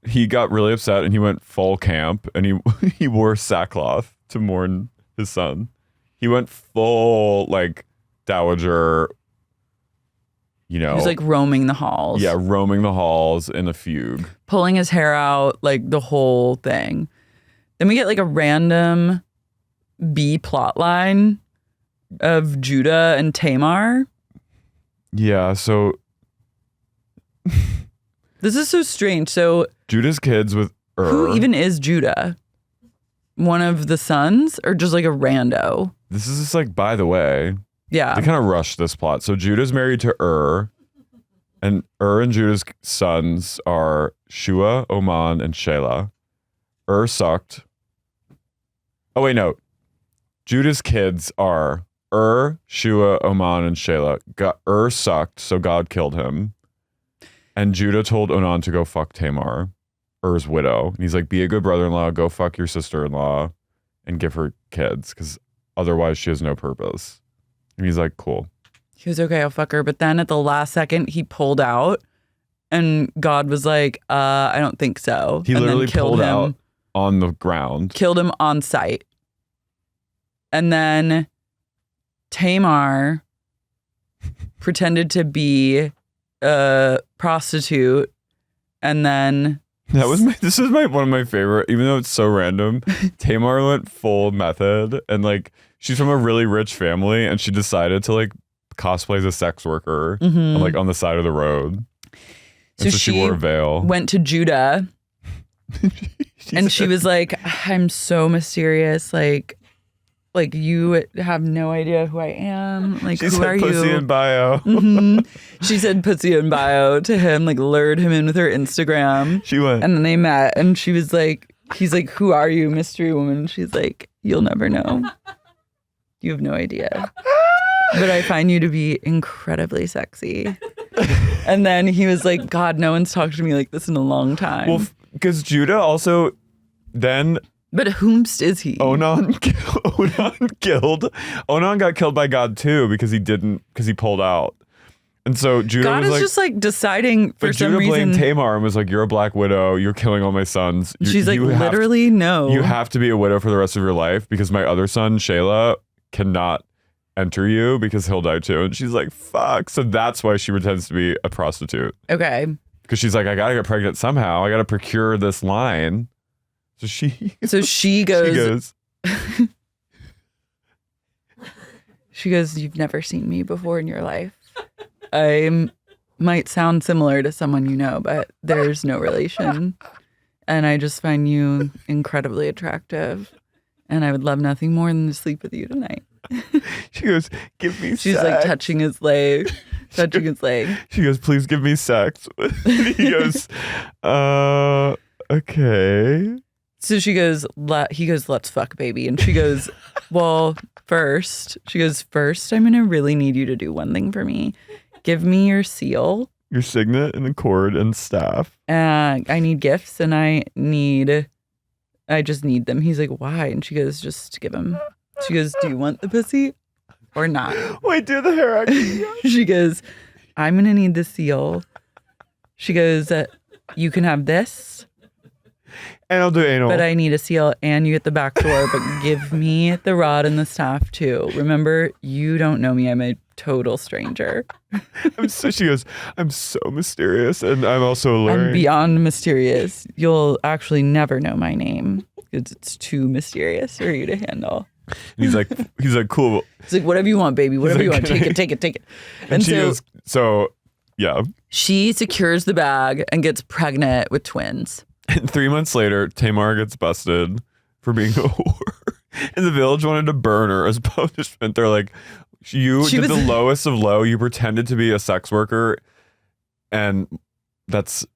he got really upset and he went full camp, and he wore sackcloth to mourn his son. He went full like dowager, you know. He was like roaming the halls. Yeah, roaming the halls in a fugue. Pulling his hair out, like the whole thing. Then we get like a random B plot line of Judah and Tamar. Yeah, so this is so strange. So Judah's kids with who even is Judah? One of the sons, or just like a rando? This is just like, by the way. Yeah. They kind of rushed this plot. So Judah's married to and Judah's sons are Shua, Oman, and Shelah. Sucked. Oh, wait, no. Judah's kids are Shua, Oman, and Shelah. Sucked, so God killed him. And Judah told Onan to go fuck Tamar, Er's widow. And he's like, be a good brother-in-law, go fuck your sister-in-law, and give her kids, because otherwise she has no purpose. And he's like, cool. He was okay, I'll fuck her. But then at the last second, he pulled out, and God was like, I don't think so. He literally pulled out on the ground. Killed him on sight. And then Tamar pretended to be a prostitute, and then this is one of my favorite, even though it's so random. Tamar went full method, and like she's from a really rich family, and she decided to like cosplay as a sex worker like on the side of the road. So she wore a veil. Went to Judah and she was like, I'm so mysterious, like Like, you have no idea who I am. Like, She who said are pussy you? in bio. She said pussy in bio to him, like lured him in with her Instagram. She went. And then they met and she was like, he's like, who are you, mystery woman? She's like, you'll never know. You have no idea. But I find you to be incredibly sexy. And then he was like, God, no one's talked to me like this in a long time. Well, because Judah also then but whomst is he? Onan got killed by God too because he pulled out. And so Judah God was is like, just like deciding for but some Judah reason. blamed Tamar and was like, you're a black widow. You're killing all my sons. She's like, you literally, no. You have to be a widow for the rest of your life because my other son, Shayla, cannot enter you because he'll die too. And she's like, fuck. So that's why she pretends to be a prostitute. Okay. Because she's like, I gotta get pregnant somehow. I gotta procure this line. So she goes. She goes, you've never seen me before in your life. I might sound similar to someone you know, but there's no relation. And I just find you incredibly attractive. And I would love nothing more than to sleep with you tonight. She goes, give me She's sex. like touching his leg. She goes, please give me sex. He goes, okay. So he goes, let's fuck, baby. And she goes, well, first, I'm going to really need you to do one thing for me. Give me your seal. Your signet and the cord and staff. I need gifts and I just need them. He's like, why? And she goes, just give him. She goes, do you want the pussy or not? Wait, do the hair action. She goes, I'm going to need the seal. She goes, you can have this. And I'll do anal. But I need a seal and you get the back door, but give me the rod and the staff too. Remember, you don't know me. I'm a total stranger. She goes, I'm so mysterious and I'm also alluring. I'm beyond mysterious. You'll actually never know my name because it's too mysterious for you to handle. And he's like, cool. He's like, whatever you want, baby. Whatever you want. Take it. And she goes, yeah. She secures the bag and gets pregnant with twins. And 3 months later, Tamar gets busted for being a whore. And the village wanted to burn her as punishment. They're like, you did the lowest of low. You pretended to be a sex worker. And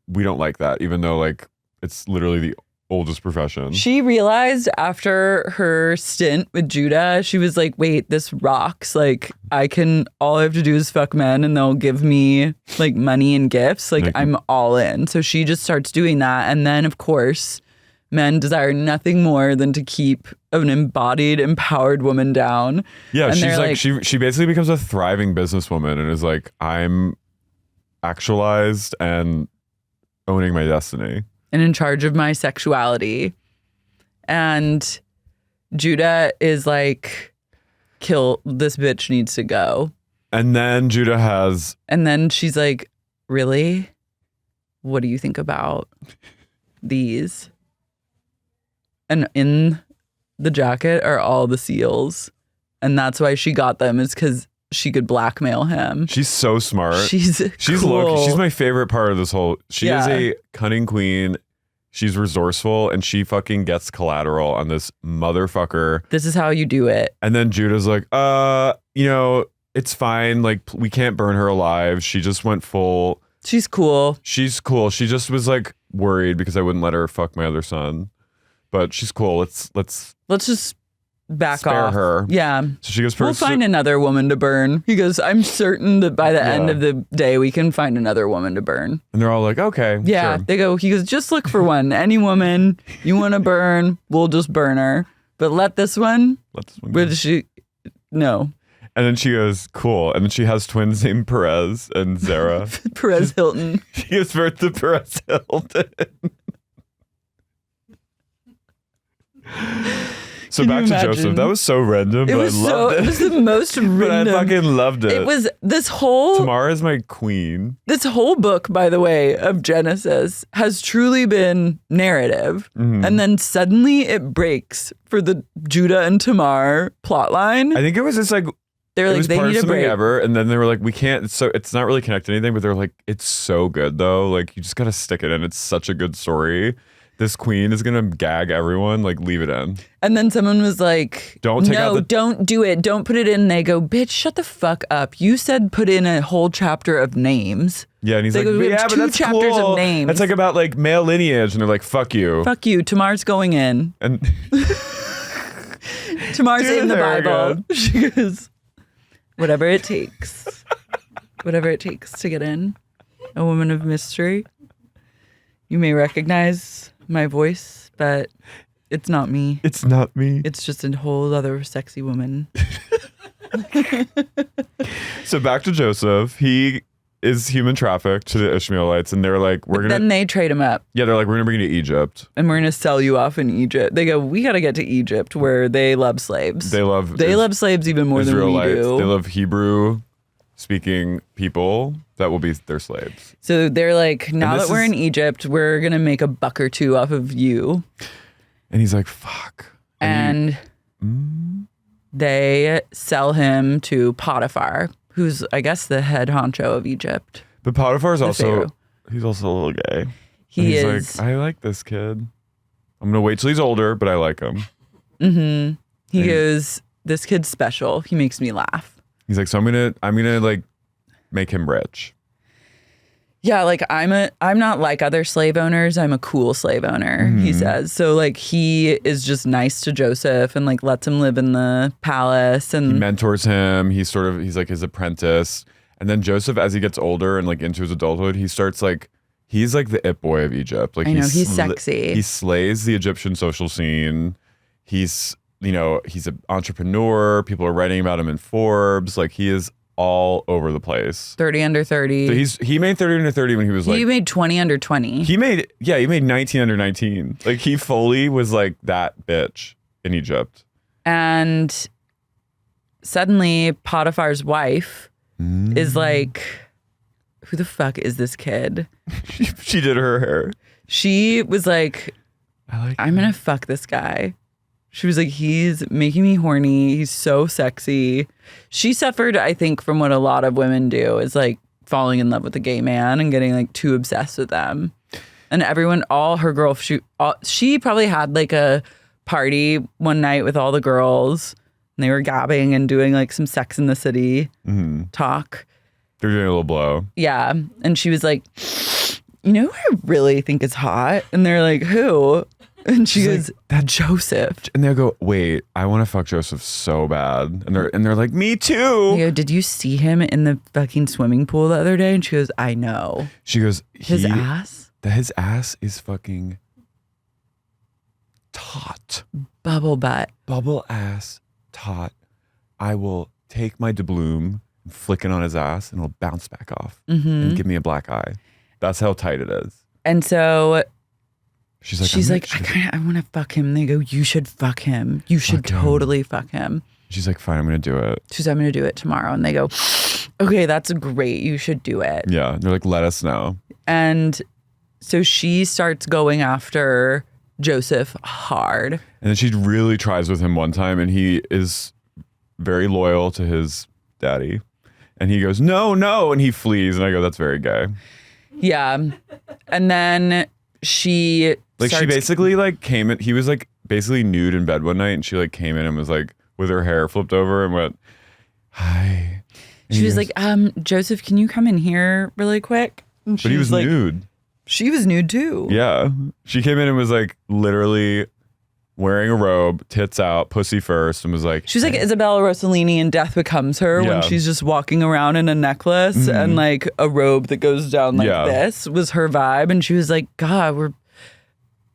we don't like that, even though like it's literally the oldest profession. She realized after her stint with Judah, she was like, wait, this rocks. Like all I have to do is fuck men and they'll give me like money and gifts. Like I'm all in. So she just starts doing that. And then of course, men desire nothing more than to keep an embodied, empowered woman down. Yeah, and she's like she basically becomes a thriving businesswoman and is like, I'm actualized and owning my destiny. And in charge of my sexuality. And Judah is like, kill, this bitch needs to go. And then Judah has... And then she's like, really? What do you think about these? And in the jacket are all the seals. And that's why she got them, is because she could blackmail him. She's so smart. She's cool. She's my favorite part of this whole... She is a cunning queen. She's resourceful and she fucking gets collateral on this motherfucker. This is how you do it. And then Judah's like, it's fine. Like, we can't burn her alive. She just went full. She's cool. She just was like worried because I wouldn't let her fuck my other son. But she's cool. Let's just back spare off. her. Yeah. So she goes, we'll find another woman to burn. He goes, I'm certain that by the end of the day, we can find another woman to burn. And they're all like, okay. Yeah. Sure. He goes, just look for one. Any woman you want to burn, we'll just burn her. But let this one go. No. And then she goes, cool. And then she has twins named Perez and Zara. Perez Hilton. She gives birth to Perez Hilton. So back to Joseph. That was so random, but I loved it. It was the most random. But I fucking loved it. It was this whole... Tamar is my queen. This whole book, by the way, of Genesis has truly been narrative. Mm-hmm. And then suddenly it breaks for the Judah and Tamar plotline. I think it was just like... They're like, they need a break. Ever, and then they were like, we can't... It's not really connected to anything, but they're like, it's so good, though. Like, you just got to stick it in. It's such a good story. this queen is gonna gag everyone. Like, leave it in. And then someone was like, don't do it. Don't put it in. They go, bitch, shut the fuck up. You said put in a whole chapter of names. Yeah, and he's like, yeah, but that's chapters cool. Of names. That's like about like male lineage, and they're like, fuck you. Fuck you. Tamar's going in. And Tamar's in the Bible. She goes, whatever it takes. Whatever it takes to get in. A woman of mystery. You may recognize my voice, but it's not me. It's not me. It's just a whole other sexy woman. So back to Joseph. He is human trafficked to the Ishmaelites, and they're like, Then they trade him up. Yeah, they're like, we're gonna bring you to Egypt, and we're gonna sell you off in Egypt. They go, we gotta get to Egypt where they love slaves. They love slaves even more Israelites. Than we do. They love Hebrew speaking people that will be their slaves. So they're like, now that we're in Egypt, we're gonna make a buck or two off of you. And he's like, fuck. And they sell him to Potiphar, who's, I guess, the head honcho of Egypt. But Potiphar's Pharaoh. He's also a little gay. He's like, I like this kid. I'm gonna wait till he's older, but I like him. Mm-hmm. He goes, this kid's special. He makes me laugh. He's like, so I'm gonna like make him rich. Yeah, like I'm not like other slave owners. I'm a cool slave owner, he says. So like he is just nice to Joseph and like lets him live in the palace, and he mentors him. He's like his apprentice. And then Joseph, as he gets older and like into his adulthood, he's like the it boy of Egypt. Like, I know, he's sexy. He slays the Egyptian social scene. He's an entrepreneur. People are writing about him in Forbes. Like, he is all over the place. 30 under 30. So he made 30 under 30 when he was like... He made 20 under 20. He made 19 under 19. Like, he fully was like that bitch in Egypt. And suddenly Potiphar's wife is like, who the fuck is this kid? She did her hair. She was like, I'm gonna fuck this guy. She was like, he's making me horny. He's so sexy. She suffered, I think, from what a lot of women do, is like falling in love with a gay man and getting like too obsessed with them. And everyone, all her girls, she probably had like a party one night with all the girls, and they were gabbing and doing like some Sex in the City talk. They're doing a little blow. Yeah. And she was like, you know who I really think is hot? And they're like, who? And she goes, like, that Joseph. And they'll go, wait, I want to fuck Joseph so bad. And they're like, me too. They go, did you see him in the fucking swimming pool the other day? And she goes, I know. She goes, his ass? His ass is fucking taut. Bubble butt. Bubble ass taut. I will take my doubloon, flick it on his ass, and it'll bounce back off and give me a black eye. That's how tight it is. And so... She's like, I want to fuck him. And they go, you should fuck him. You should totally fuck him. She's like, fine, I'm going to do it. She's like, I'm going to do it tomorrow. And they go, okay, that's great. You should do it. Yeah. They're like, let us know. And so she starts going after Joseph hard. And then she really tries with him one time, and he is very loyal to his daddy. And he goes, no. And he flees. And I go, that's very gay. Yeah. And then she basically like came in, he was like basically nude in bed one night, and she like came in and was like with her hair flipped over and went, hi. And she was like, Joseph, can you come in here really quick? And but he was like, nude. She was nude too. Yeah. She came in and was like literally wearing a robe, tits out, pussy first, and was like... She was like Isabella Rossellini in Death Becomes Her when she's just walking around in a necklace and like a robe that goes down like this was her vibe. And she was like, God, we're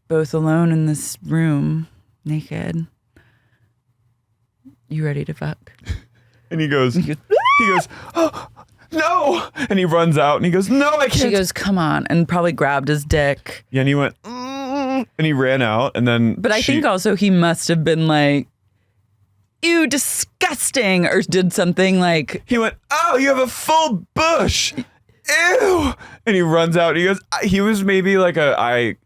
both alone in this room, naked. You ready to fuck? And he goes, oh, no. And he runs out and he goes, no, I can't. She goes, come on. And probably grabbed his dick. Yeah, and he went... And he ran out, and then... But I think also he must have been like, ew, disgusting, or did something like... He went, oh, you have a full bush. Ew. And he runs out, and he goes, he was maybe like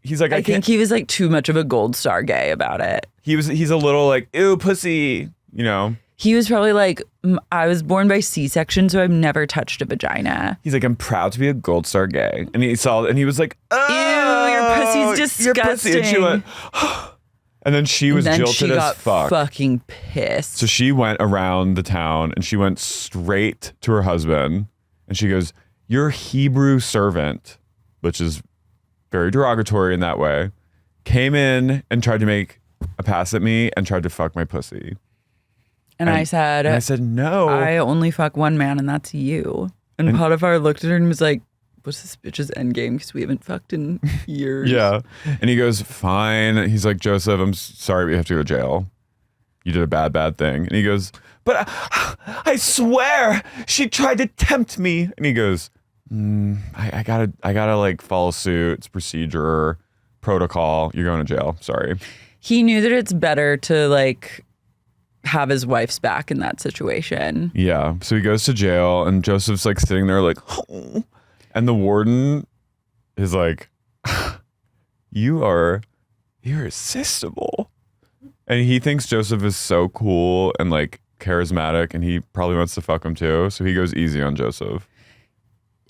he's like, I think he was like too much of a gold star gay about it. He's a little like, ew, pussy, you know? He was probably like, I was born by C-section, so I've never touched a vagina. He's like, I'm proud to be a gold star gay. And he was like, oh. Ew, your pussy's Your pussy. disgusting. And she went, and then she was then jilted she as got fuck. fucking pissed. So she went around the town and she went straight to her husband and she goes, your Hebrew servant, which is very derogatory in that way, came in and tried to make a pass at me and tried to fuck my pussy. And I said, no. I only fuck one man and that's you. And Potiphar looked at her and was like, what's this bitch's endgame? Because we haven't fucked in years. Yeah. And he goes, fine. He's like, Joseph, I'm sorry, but you have to go to jail. You did a bad thing. And he goes, but I swear she tried to tempt me. And he goes, I gotta like follow suit. It's procedure, protocol. You're going to jail. Sorry. He knew that it's better to like have his wife's back in that situation. Yeah. So he goes to jail and Joseph's like sitting there like, oh. And the warden is like, you're irresistible. And he thinks Joseph is so cool and like charismatic and he probably wants to fuck him too. So he goes easy on Joseph.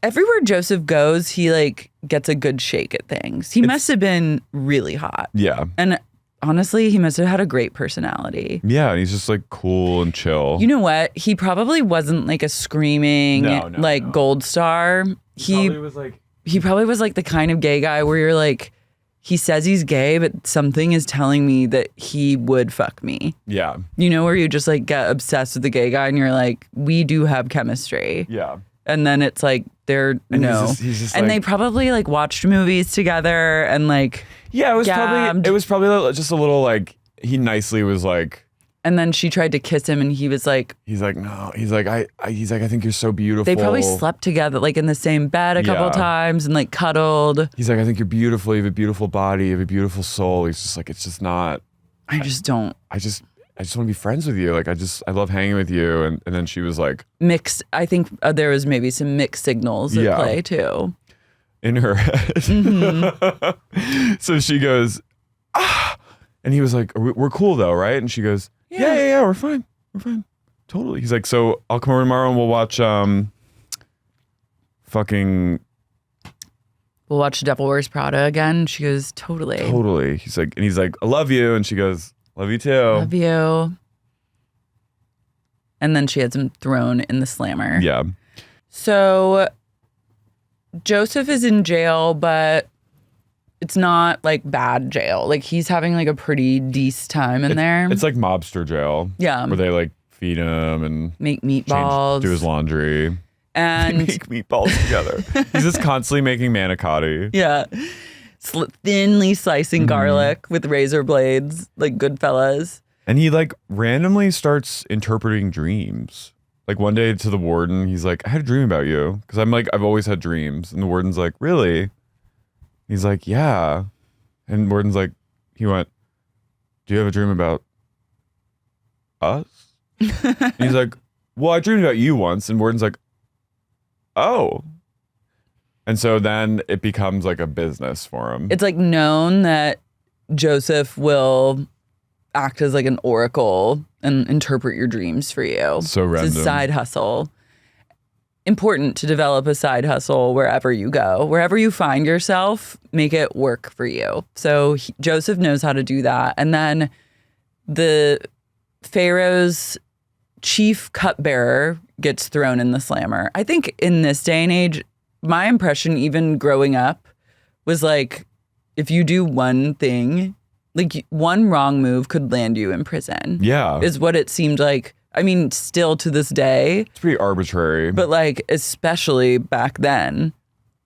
Everywhere Joseph goes, he like gets a good shake at things. He must have been really hot. Yeah. And honestly, he must have had a great personality. Yeah. And he's just like cool and chill. You know what? He probably wasn't like a screaming gold star. He probably was like the kind of gay guy where you're like, he says he's gay, but something is telling me that he would fuck me. Yeah. You know, where you just like get obsessed with the gay guy and you're like, we do have chemistry. Yeah. And then it's like, he's just and like, they probably like watched movies together and like, yeah, it was probably just a little like, he nicely was like, and then she tried to kiss him and he was like, no, he's like, I think you're so beautiful. They probably slept together like in the same bed a couple times and like cuddled. He's like, I think you're beautiful. You have a beautiful body. You have a beautiful soul. He's just like, it's just not. I just want to be friends with you. Like, I love hanging with you. And then she was like. Mixed. I think there was maybe some mixed signals at play too. In her head. Mm-hmm. So she goes, and he was like, we're cool though, right? And she goes, yeah, we're fine. Totally. He's like, so I'll come over tomorrow and we'll watch We'll watch Devil Wears Prada again. She goes, totally. He's like, I love you. And she goes, love you too. Love you. And then she has him thrown in the slammer. Yeah. So Joseph is in jail, but it's not like bad jail. Like he's having like a pretty decent time in there. It's like mobster jail. Yeah. Where they like feed him and make meatballs. Do his laundry. And they make meatballs together. He's just constantly making manicotti. Yeah. Thinly slicing garlic with razor blades, like Goodfellas. And he like randomly starts interpreting dreams. Like one day to the warden, he's like, I had a dream about you. Because I'm like, I've always had dreams. And the warden's like, really? He's like, yeah. And warden's like, he went, do you have a dream about us? And he's like, well, I dreamed about you once. And warden's like, oh. And so then it becomes like a business for him. It's like known that Joseph will act as like an oracle and interpret your dreams for you. So random. It's a side hustle. Important to develop a side hustle wherever you go. Wherever you find yourself, make it work for you. So Joseph knows how to do that. And then the Pharaoh's chief cupbearer gets thrown in the slammer. I think in this day and age, my impression even growing up was like, if you do one thing, like one wrong move could land you in prison. Yeah. Is what it seemed like. I mean, still to this day. It's pretty arbitrary. But like, especially back then.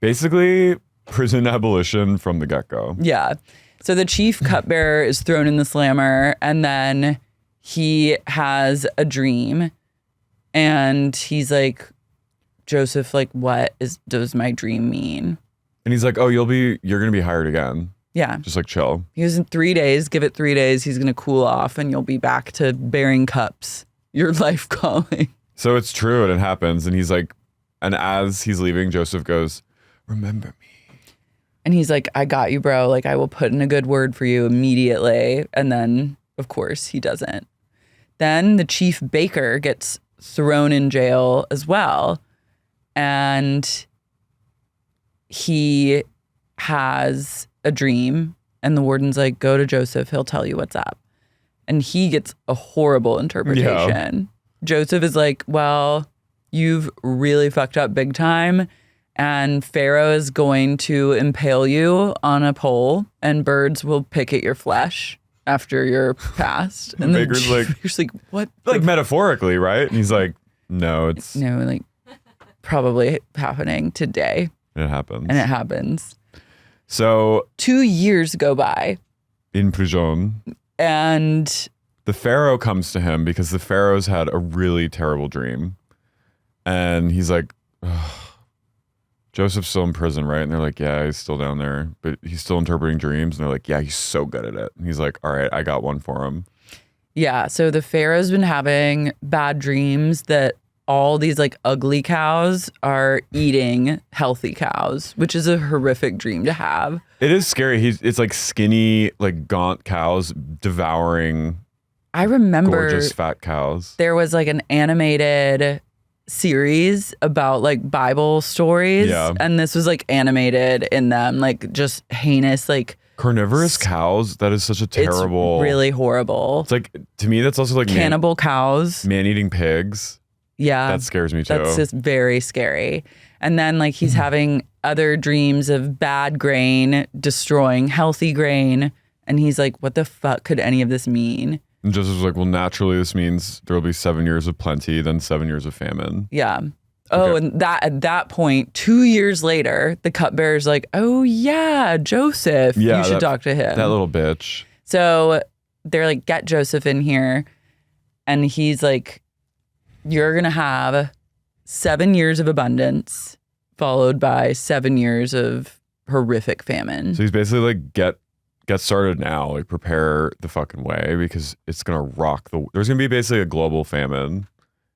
Basically, prison abolition from the get-go. Yeah. So the chief cupbearer is thrown in the slammer and then he has a dream and he's like, Joseph, like, does my dream mean? And he's like, oh, you're going to be hired again. Yeah. Just like chill. He goes, in 3 days, give it 3 days. He's going to cool off and you'll be back to bearing cups. Your life calling. So it's true and it happens. And he's like, and as he's leaving, Joseph goes, remember me. And he's like, I got you, bro. Like, I will put in a good word for you immediately. And then, of course, he doesn't. Then the chief baker gets thrown in jail as well. And he has a dream, and the warden's like, go to Joseph, he'll tell you what's up. And he gets a horrible interpretation. Yeah. Joseph is like, well, you've really fucked up big time, and Pharaoh is going to impale you on a pole, and birds will pick at your flesh after you're passed. And then Baker's like, you're just like, what? Like metaphorically, right? And he's like, no, it's like probably happening today. It happens. And it happens. So 2 years go by. In prison. And the Pharaoh comes to him because the Pharaoh's had a really terrible dream. And he's like, ugh. Joseph's still in prison, right? And they're like, yeah, he's still down there, but he's still interpreting dreams. And they're like, yeah, he's so good at it. And he's like, all right, I got one for him. Yeah, so the Pharaoh's been having bad dreams that all these like ugly cows are eating healthy cows, which is a horrific dream to have. It is scary. It's like skinny, like gaunt cows devouring I remember gorgeous fat cows. There was like an animated series about like Bible stories. Yeah. And this was like animated in them, like just heinous, like carnivorous cows. That is such a terrible. It's really horrible. It's like, to me, that's also like cannibal cows. Man-eating pigs. Yeah. That scares me too. That's just very scary. And then like he's having other dreams of bad grain destroying healthy grain. And he's like, what the fuck could any of this mean? And Joseph's like, well, naturally, this means there will be 7 years of plenty, then 7 years of famine. Yeah. Oh, okay. And that at that point, 2 years later, the cupbearer's like, oh, yeah, Joseph. Yeah, you should talk to him. That little bitch. So they're like, get Joseph in here. And he's like, you're going to have 7 years of abundance followed by 7 years of horrific famine. So he's basically like, get started now, like prepare the fucking way because it's gonna rock there's gonna be basically a global famine.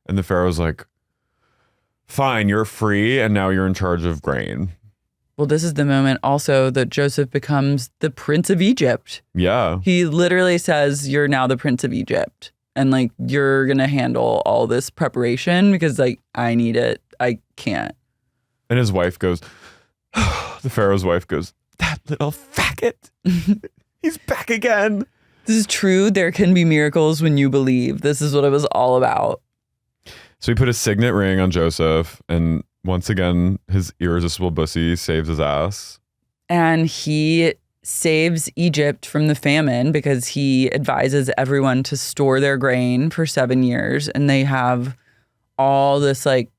And the Pharaoh's like, fine, you're free and now you're in charge of grain. Well, this is the moment also that Joseph becomes the Prince of Egypt. Yeah. He literally says, you're now the Prince of Egypt. And like, you're gonna handle all this preparation because like, I need it. I can't. And his wife goes, the Pharaoh's wife goes, that little faggot. He's back again. This is true. There can be miracles when you believe. This is what it was all about. So he put a signet ring on Joseph, and once again, his irresistible bussy saves his ass. And he saves Egypt from the famine because he advises everyone to store their grain for 7 years. And they have all this like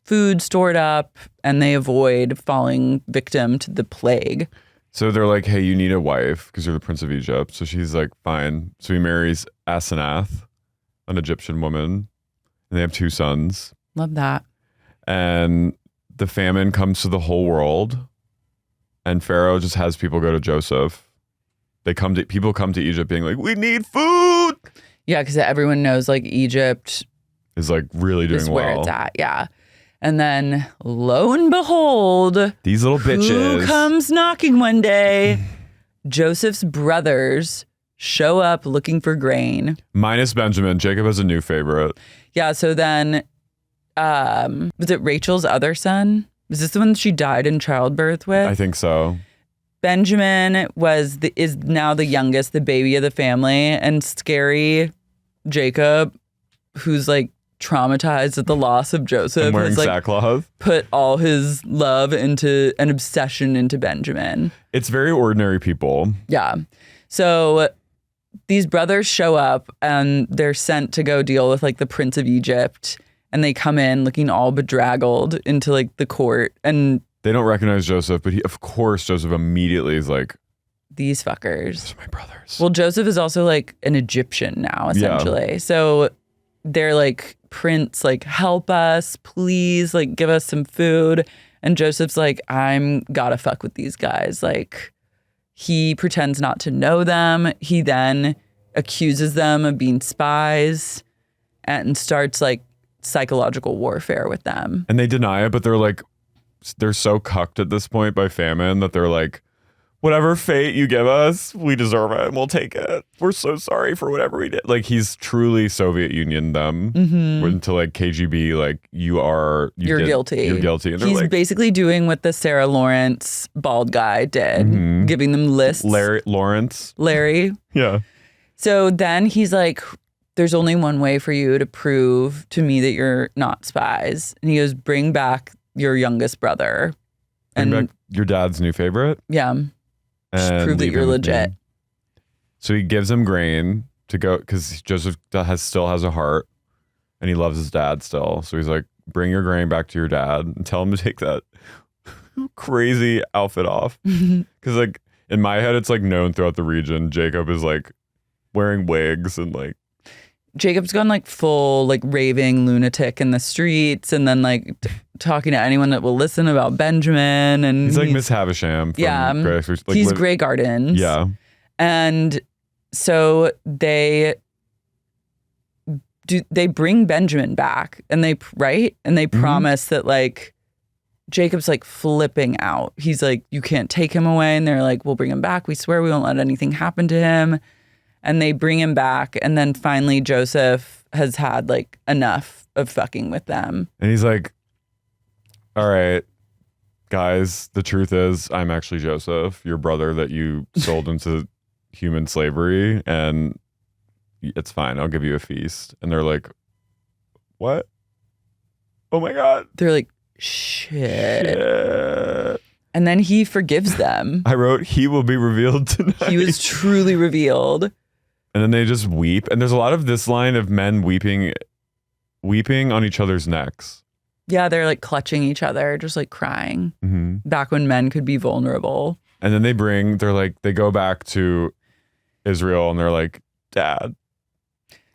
food stored up and they avoid falling victim to the plague. So they're like, hey, you need a wife because you're the Prince of Egypt. So she's like, fine. So he marries Asenath, an Egyptian woman, and they have 2 sons. Love that. And the famine comes to the whole world, and Pharaoh just has people go to Joseph. People come to Egypt being like, we need food. Yeah, because everyone knows like Egypt is like really doing is well. Where it's at, yeah. And then, lo and behold, these little bitches who comes knocking one day? Joseph's brothers show up looking for grain. Minus Benjamin. Jacob has a new favorite. Yeah. So then, was it Rachel's other son? Was this the one that she died in childbirth with? I think so. Benjamin is now the youngest, the baby of the family, and scary Jacob, who's like traumatized at the loss of Joseph, and wearing has like sackcloth, put all his love into an obsession into Benjamin. It's very ordinary people. Yeah. So these brothers show up and they're sent to go deal with like the Prince of Egypt, and they come in looking all bedraggled into like the court, and they don't recognize Joseph, but of course Joseph immediately is like, these fuckers. Those are my brothers. Well, Joseph is also like an Egyptian now, essentially. Yeah. So they're like, Prince, like, help us, please, like, give us some food. And Joseph's like, I'm gotta fuck with these guys. Like, he pretends not to know them. He then accuses them of being spies and starts like psychological warfare with them. And they deny it, but they're so cucked at this point by famine that they're like, whatever fate you give us, we deserve it and we'll take it. We're so sorry for whatever we did. Like, he's truly Soviet Union them into like KGB, like you're guilty. You're guilty. And he's basically doing what the Sarah Lawrence bald guy did, giving them lists. Larry. Yeah. So then he's like, there's only one way for you to prove to me that you're not spies. And he goes, bring back your youngest brother. Bring back your dad's new favorite? Yeah. Just prove that you're legit. So he gives him grain to go, because Joseph still has a heart and he loves his dad still. So he's like, bring your grain back to your dad and tell him to take that crazy outfit off. Because like in my head, it's like known throughout the region, Jacob is like wearing wigs and like. Jacob's gone like full like raving lunatic in the streets, and then like talking to anyone that will listen about Benjamin. And he's like Miss Havisham. From like, he's Grey Gardens. Yeah. And so they bring Benjamin back, and they promise that like Jacob's like flipping out. He's like, you can't take him away. And they're like, we'll bring him back. We swear we won't let anything happen to him. And they bring him back. And then finally Joseph has had like enough of fucking with them. And he's like, all right, guys, the truth is I'm actually Joseph, your brother that you sold into human slavery. And it's fine. I'll give you a feast. And they're like, what? Oh my God. They're like, shit. And then he forgives them. I wrote, he will be revealed tonight. He was truly revealed. And then they just weep. And there's a lot of this line of men weeping on each other's necks. Yeah, they're like clutching each other, just like crying. Back when men could be vulnerable. And then they go back to Israel and they're like, Dad,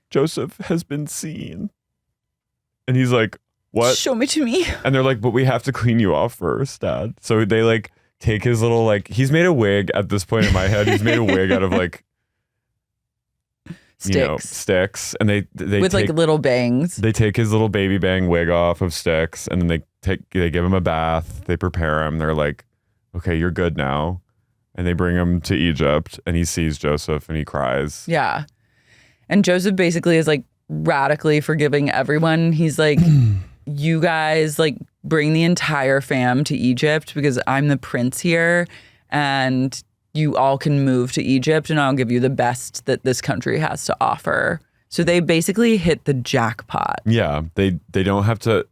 Joseph has been seen. And he's like, what? Show me to me. And they're like, but we have to clean you off first, Dad. So they like take his little like, he's made a wig at this point in my head. He's made a wig out of like sticks, and they with like little bangs. They take his little baby bang wig off of sticks, and then they give him a bath. They prepare him. They're like, okay, you're good now, and they bring him to Egypt, and he sees Joseph and he cries. Yeah, and Joseph basically is like radically forgiving everyone. He's like, you guys like bring the entire fam to Egypt because I'm the prince here, and you all can move to Egypt and I'll give you the best that this country has to offer. So they basically hit the jackpot. Yeah, they don't have to,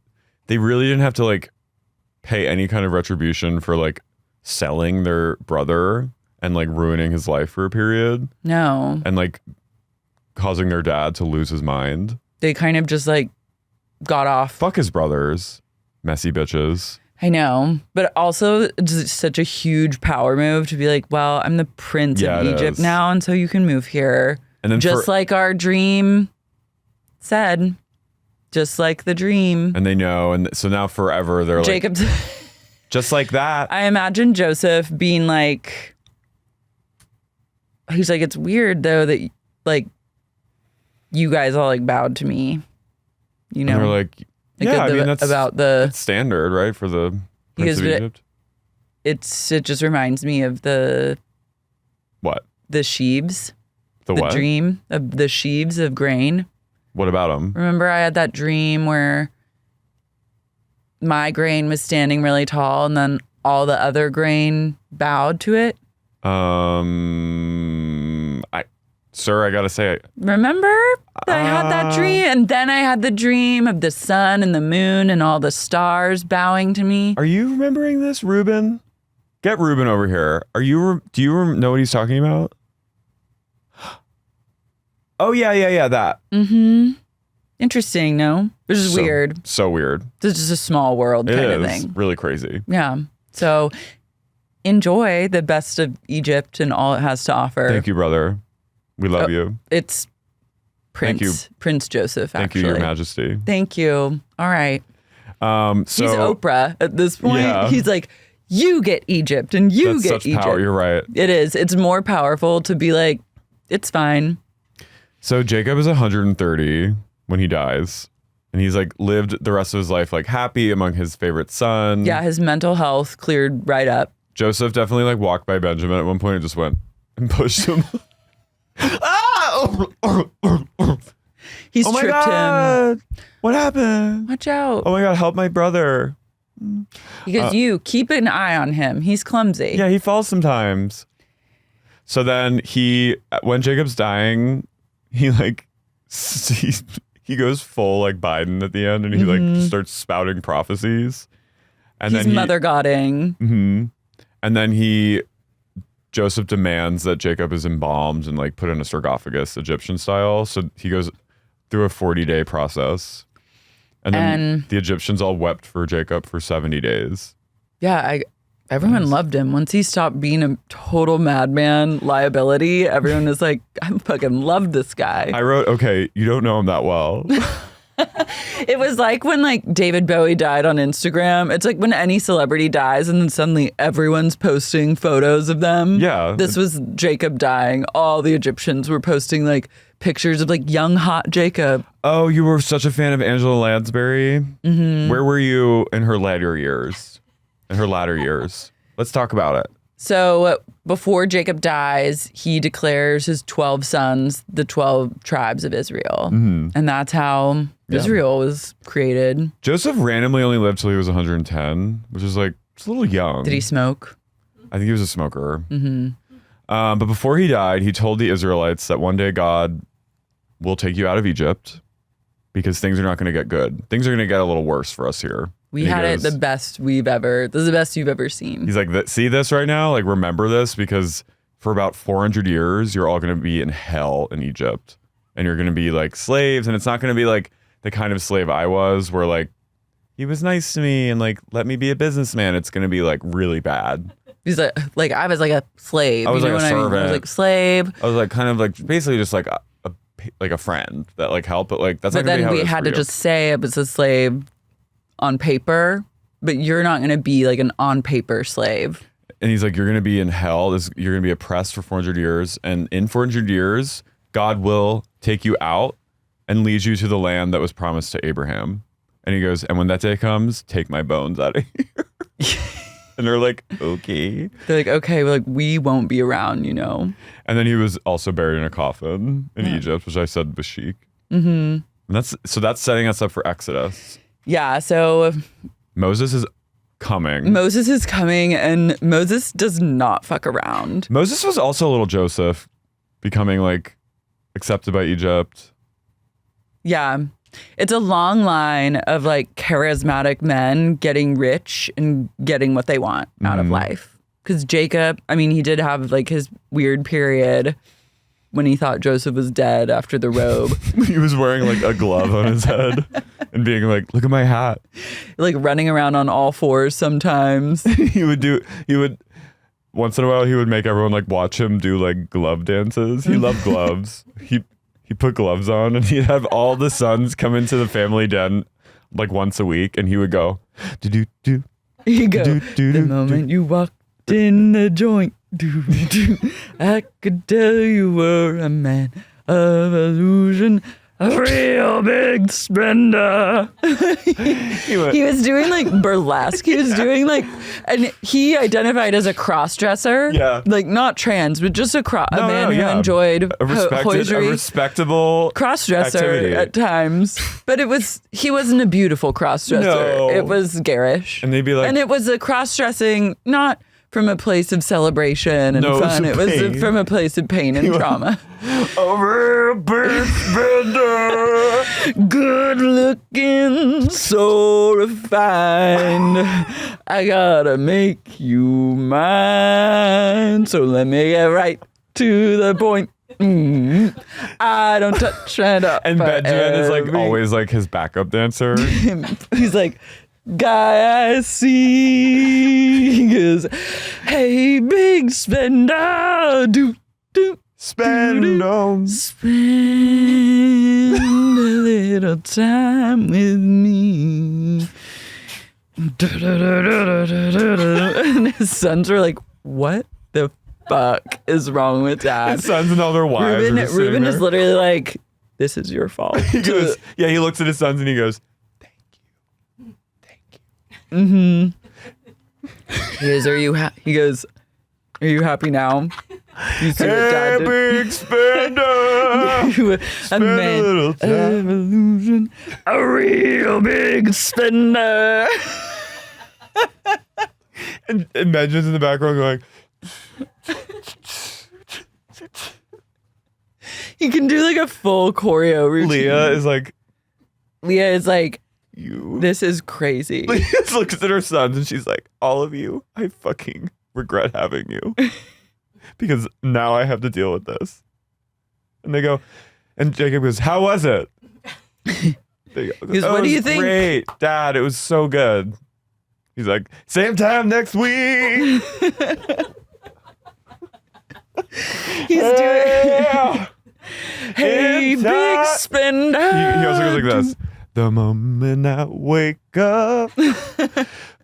they really didn't have to like pay any kind of retribution for like selling their brother and like ruining his life for a period. No. And like causing their dad to lose his mind. They kind of just like got off. Fuck his brothers, messy bitches. I know, but also it's such a huge power move to be like, well, I'm the prince of Egypt now, and so you can move here. And then just like our dream said, just like the dream. And they know, and so now forever they're Jacob's like, just like that. I imagine Joseph being like, he's like, it's weird though that like you guys all like bowed to me, you know? And they're like, yeah, I mean, that's standard, right? For the Prince of Egypt. It just reminds me of the sheaves. The what? Dream of the sheaves of grain. What about them? Remember I had that dream where my grain was standing really tall and then all the other grain bowed to it? Sir, I gotta say, remember that I had that dream, and then I had the dream of the sun and the moon and all the stars bowing to me. Are you remembering this, Ruben? Get Ruben over here. Do you know what he's talking about? Oh yeah, that. Interesting, no? This is weird. So weird. This is a small world kind of thing. Really crazy. Yeah. So enjoy the best of Egypt and all it has to offer. Thank you, brother. We love you. It's Prince. Thank you. Prince Joseph, actually. Thank you, Your Majesty. Thank you. All right. So he's Oprah at this point. Yeah. He's like, you get Egypt and you get Egypt. Power. You're right. It is. It's more powerful to be like, it's fine. So Jacob is 130 when he dies. And he's like lived the rest of his life like happy among his favorite son. Yeah, his mental health cleared right up. Joseph definitely like walked by Benjamin at one point and just went and pushed him. He's Oh my tripped God. him. What happened? Watch out. Oh my God, help my brother. Because you keep an eye on him. He's clumsy. Yeah, he falls sometimes. So then when Jacob's dying, he like, he goes full like Biden at the end and he like just starts spouting prophecies. And He's then mother godding. And then Joseph demands that Jacob is embalmed and like put in a sarcophagus, Egyptian style. So he goes through a 40-day process. And then the Egyptians all wept for Jacob for 70 days. Yeah, everyone loved him. Once he stopped being a total madman liability, everyone was like, I fucking love this guy. I wrote, okay, you don't know him that well. It was like when like David Bowie died on Instagram. It's like when any celebrity dies and then suddenly everyone's posting photos of them. Yeah. This was Jacob dying. All the Egyptians were posting like pictures of like young hot Jacob. Oh, you were such a fan of Angela Lansbury? Where were you in her latter years? Let's talk about it. So before Jacob dies, he declares his 12 sons the 12 tribes of Israel. And that's how Israel was created. Joseph randomly only lived till he was 110, which is like, it's a little young. Did he smoke? I think he was a smoker. But before he died, he told the Israelites that one day God will take you out of Egypt because things are not going to get good. Things are going to get a little worse for us here. We had it the best this is the best you've ever seen. He's like, see this right now? Like, remember this because for about 400 years, you're all going to be in hell in Egypt. And you're going to be like slaves. And it's not going to be like the kind of slave I was where like, he was nice to me and like, let me be a businessman. It's going to be like really bad. He's like I was like a slave. I was like a servant. I mean? I was like slave. I was like kind of like basically just like a friend that like helped. But like, that's not going to be how it is we had to for you. just say I was a slave on paper, but you're not going to be like an on paper slave. And he's like, you're going to be in hell. You're going to be oppressed for 400 years. And in 400 years, God will take you out and lead you to the land that was promised to Abraham. And he goes, and when that day comes, take my bones out of here. And they're like, okay. They're like, okay, like we won't be around, you know. And then he was also buried in a coffin in Egypt, which I said was chic. And that's setting us up for Exodus. Yeah, so Moses is coming. And Moses does not fuck around. Moses was also a little Joseph, becoming like accepted by Egypt. Yeah. It's a long line of like charismatic men getting rich and getting what they want out of life. Because Jacob, I mean, he did have like his weird period when he thought Joseph was dead after the robe. He was wearing like a glove on his head and being like, look at my hat. Like running around on all fours sometimes. He would once in a while he would make everyone like watch him do like glove dances. He loved gloves. He put gloves on and he'd have all the sons come into the family den like once a week and he would go do. He go, the moment you walked in the joint, I could tell you were a man of illusion, a real big spender. He was doing like burlesque. He was doing like, and he identified as a cross-dresser. Yeah. Like not trans, but just a man who enjoyed a hosiery. respectable Cross-dresser activity. at times. But he wasn't a beautiful cross-dresser. No. It was garish. And they'd be like, and it was a cross-dressing, not from a place of celebration and fun. It was from a place of pain and trauma. A real big spender. Good looking, so refined. I gotta make you mine. So let me get right to the point. I don't touch it up. And Benjamin is like always like his backup dancer. He's like, guy I see. He goes, hey, big spender. Spend a little time with me. And his sons were like, what the fuck is wrong with Dad? His sons and all their wives. Reuben is literally like, this is your fault. He goes, yeah, he looks at his sons and he goes, thank you. He goes, are you happy now? You see what Dad did? Big spender. A man, a little time. illusion, a real big spender. And Benjamin's in the background going, He can do like a full choreo routine. Leah is like, you. This is crazy. Leah looks at her sons and she's like, all of you, I fucking regret having you. Because now I have to deal with this. And they go, and Jacob goes, how was it? They go, He goes, what do you think? Great, Dad, it was so good. He's like, same time next week. He's doing. Hey, big spender. He also goes like this. The moment I wake up,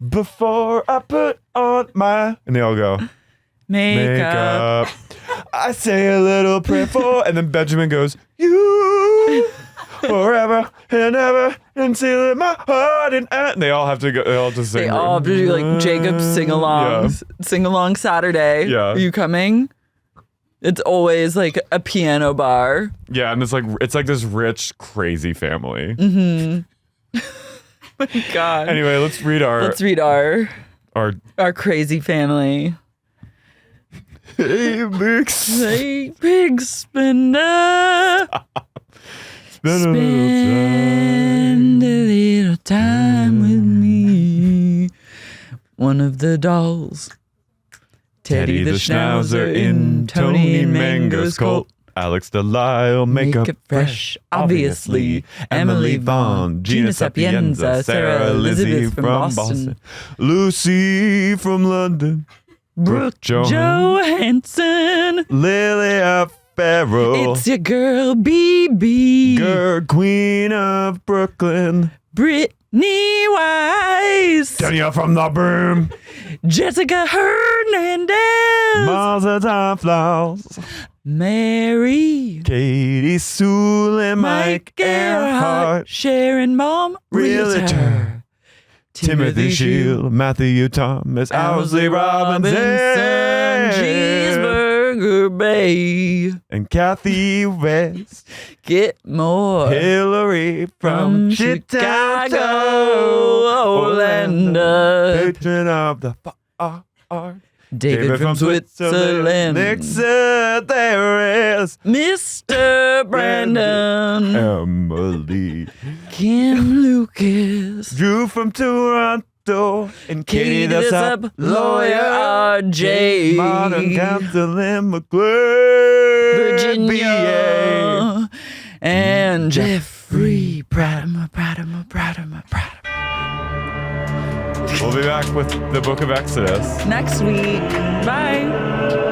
before I put on my, and they all go, Makeup. I say a little prayer for, and then Benjamin goes, you forever and ever until my heart and they all have to go. They all just sing. They all have to do like Jacob's sing along. Sing along Saturday. Yeah. Are you coming? It's always like a piano bar. Yeah, and it's like this rich, crazy family. Mm-hmm. Oh my God. Anyway, let's read our crazy family. Hey, big Hey, big spender. Spend a little time with me. One of the dolls. Teddy the Schnauzer in Tony Mango's coat. Alex Delisle, makeup fresh, obviously. Emily Vaughn, Gina Sapienza, Sarah Elizabeth from Boston. Lucy from London. Brooke Johansson. Lilia Pharaoh. It's your girl, BB. Girl, Queen of Brooklyn. Brittany Wise. Danielle from the Broom. Jessica Hernandez. Martha Time Flaws. Mary. Katie Sewell and Mike Earhart. Sharon Mom. Realtor. Timothy Shield, Matthew Thomas, Owsley Robinson, Cheeseburger Bay, and Kathy West. Get more. Hillary from Chicago, Orlando, patron of the art. David from Switzerland, Nixon, there is Mr. Brandon, Emily, Kim Lucas, Drew from Toronto, and Katie the Sub, Lawyer RJ, Modern Counsel in McClure, Virginia, and Jeffrey Pratama. We'll be back with the Book of Exodus next week. Bye.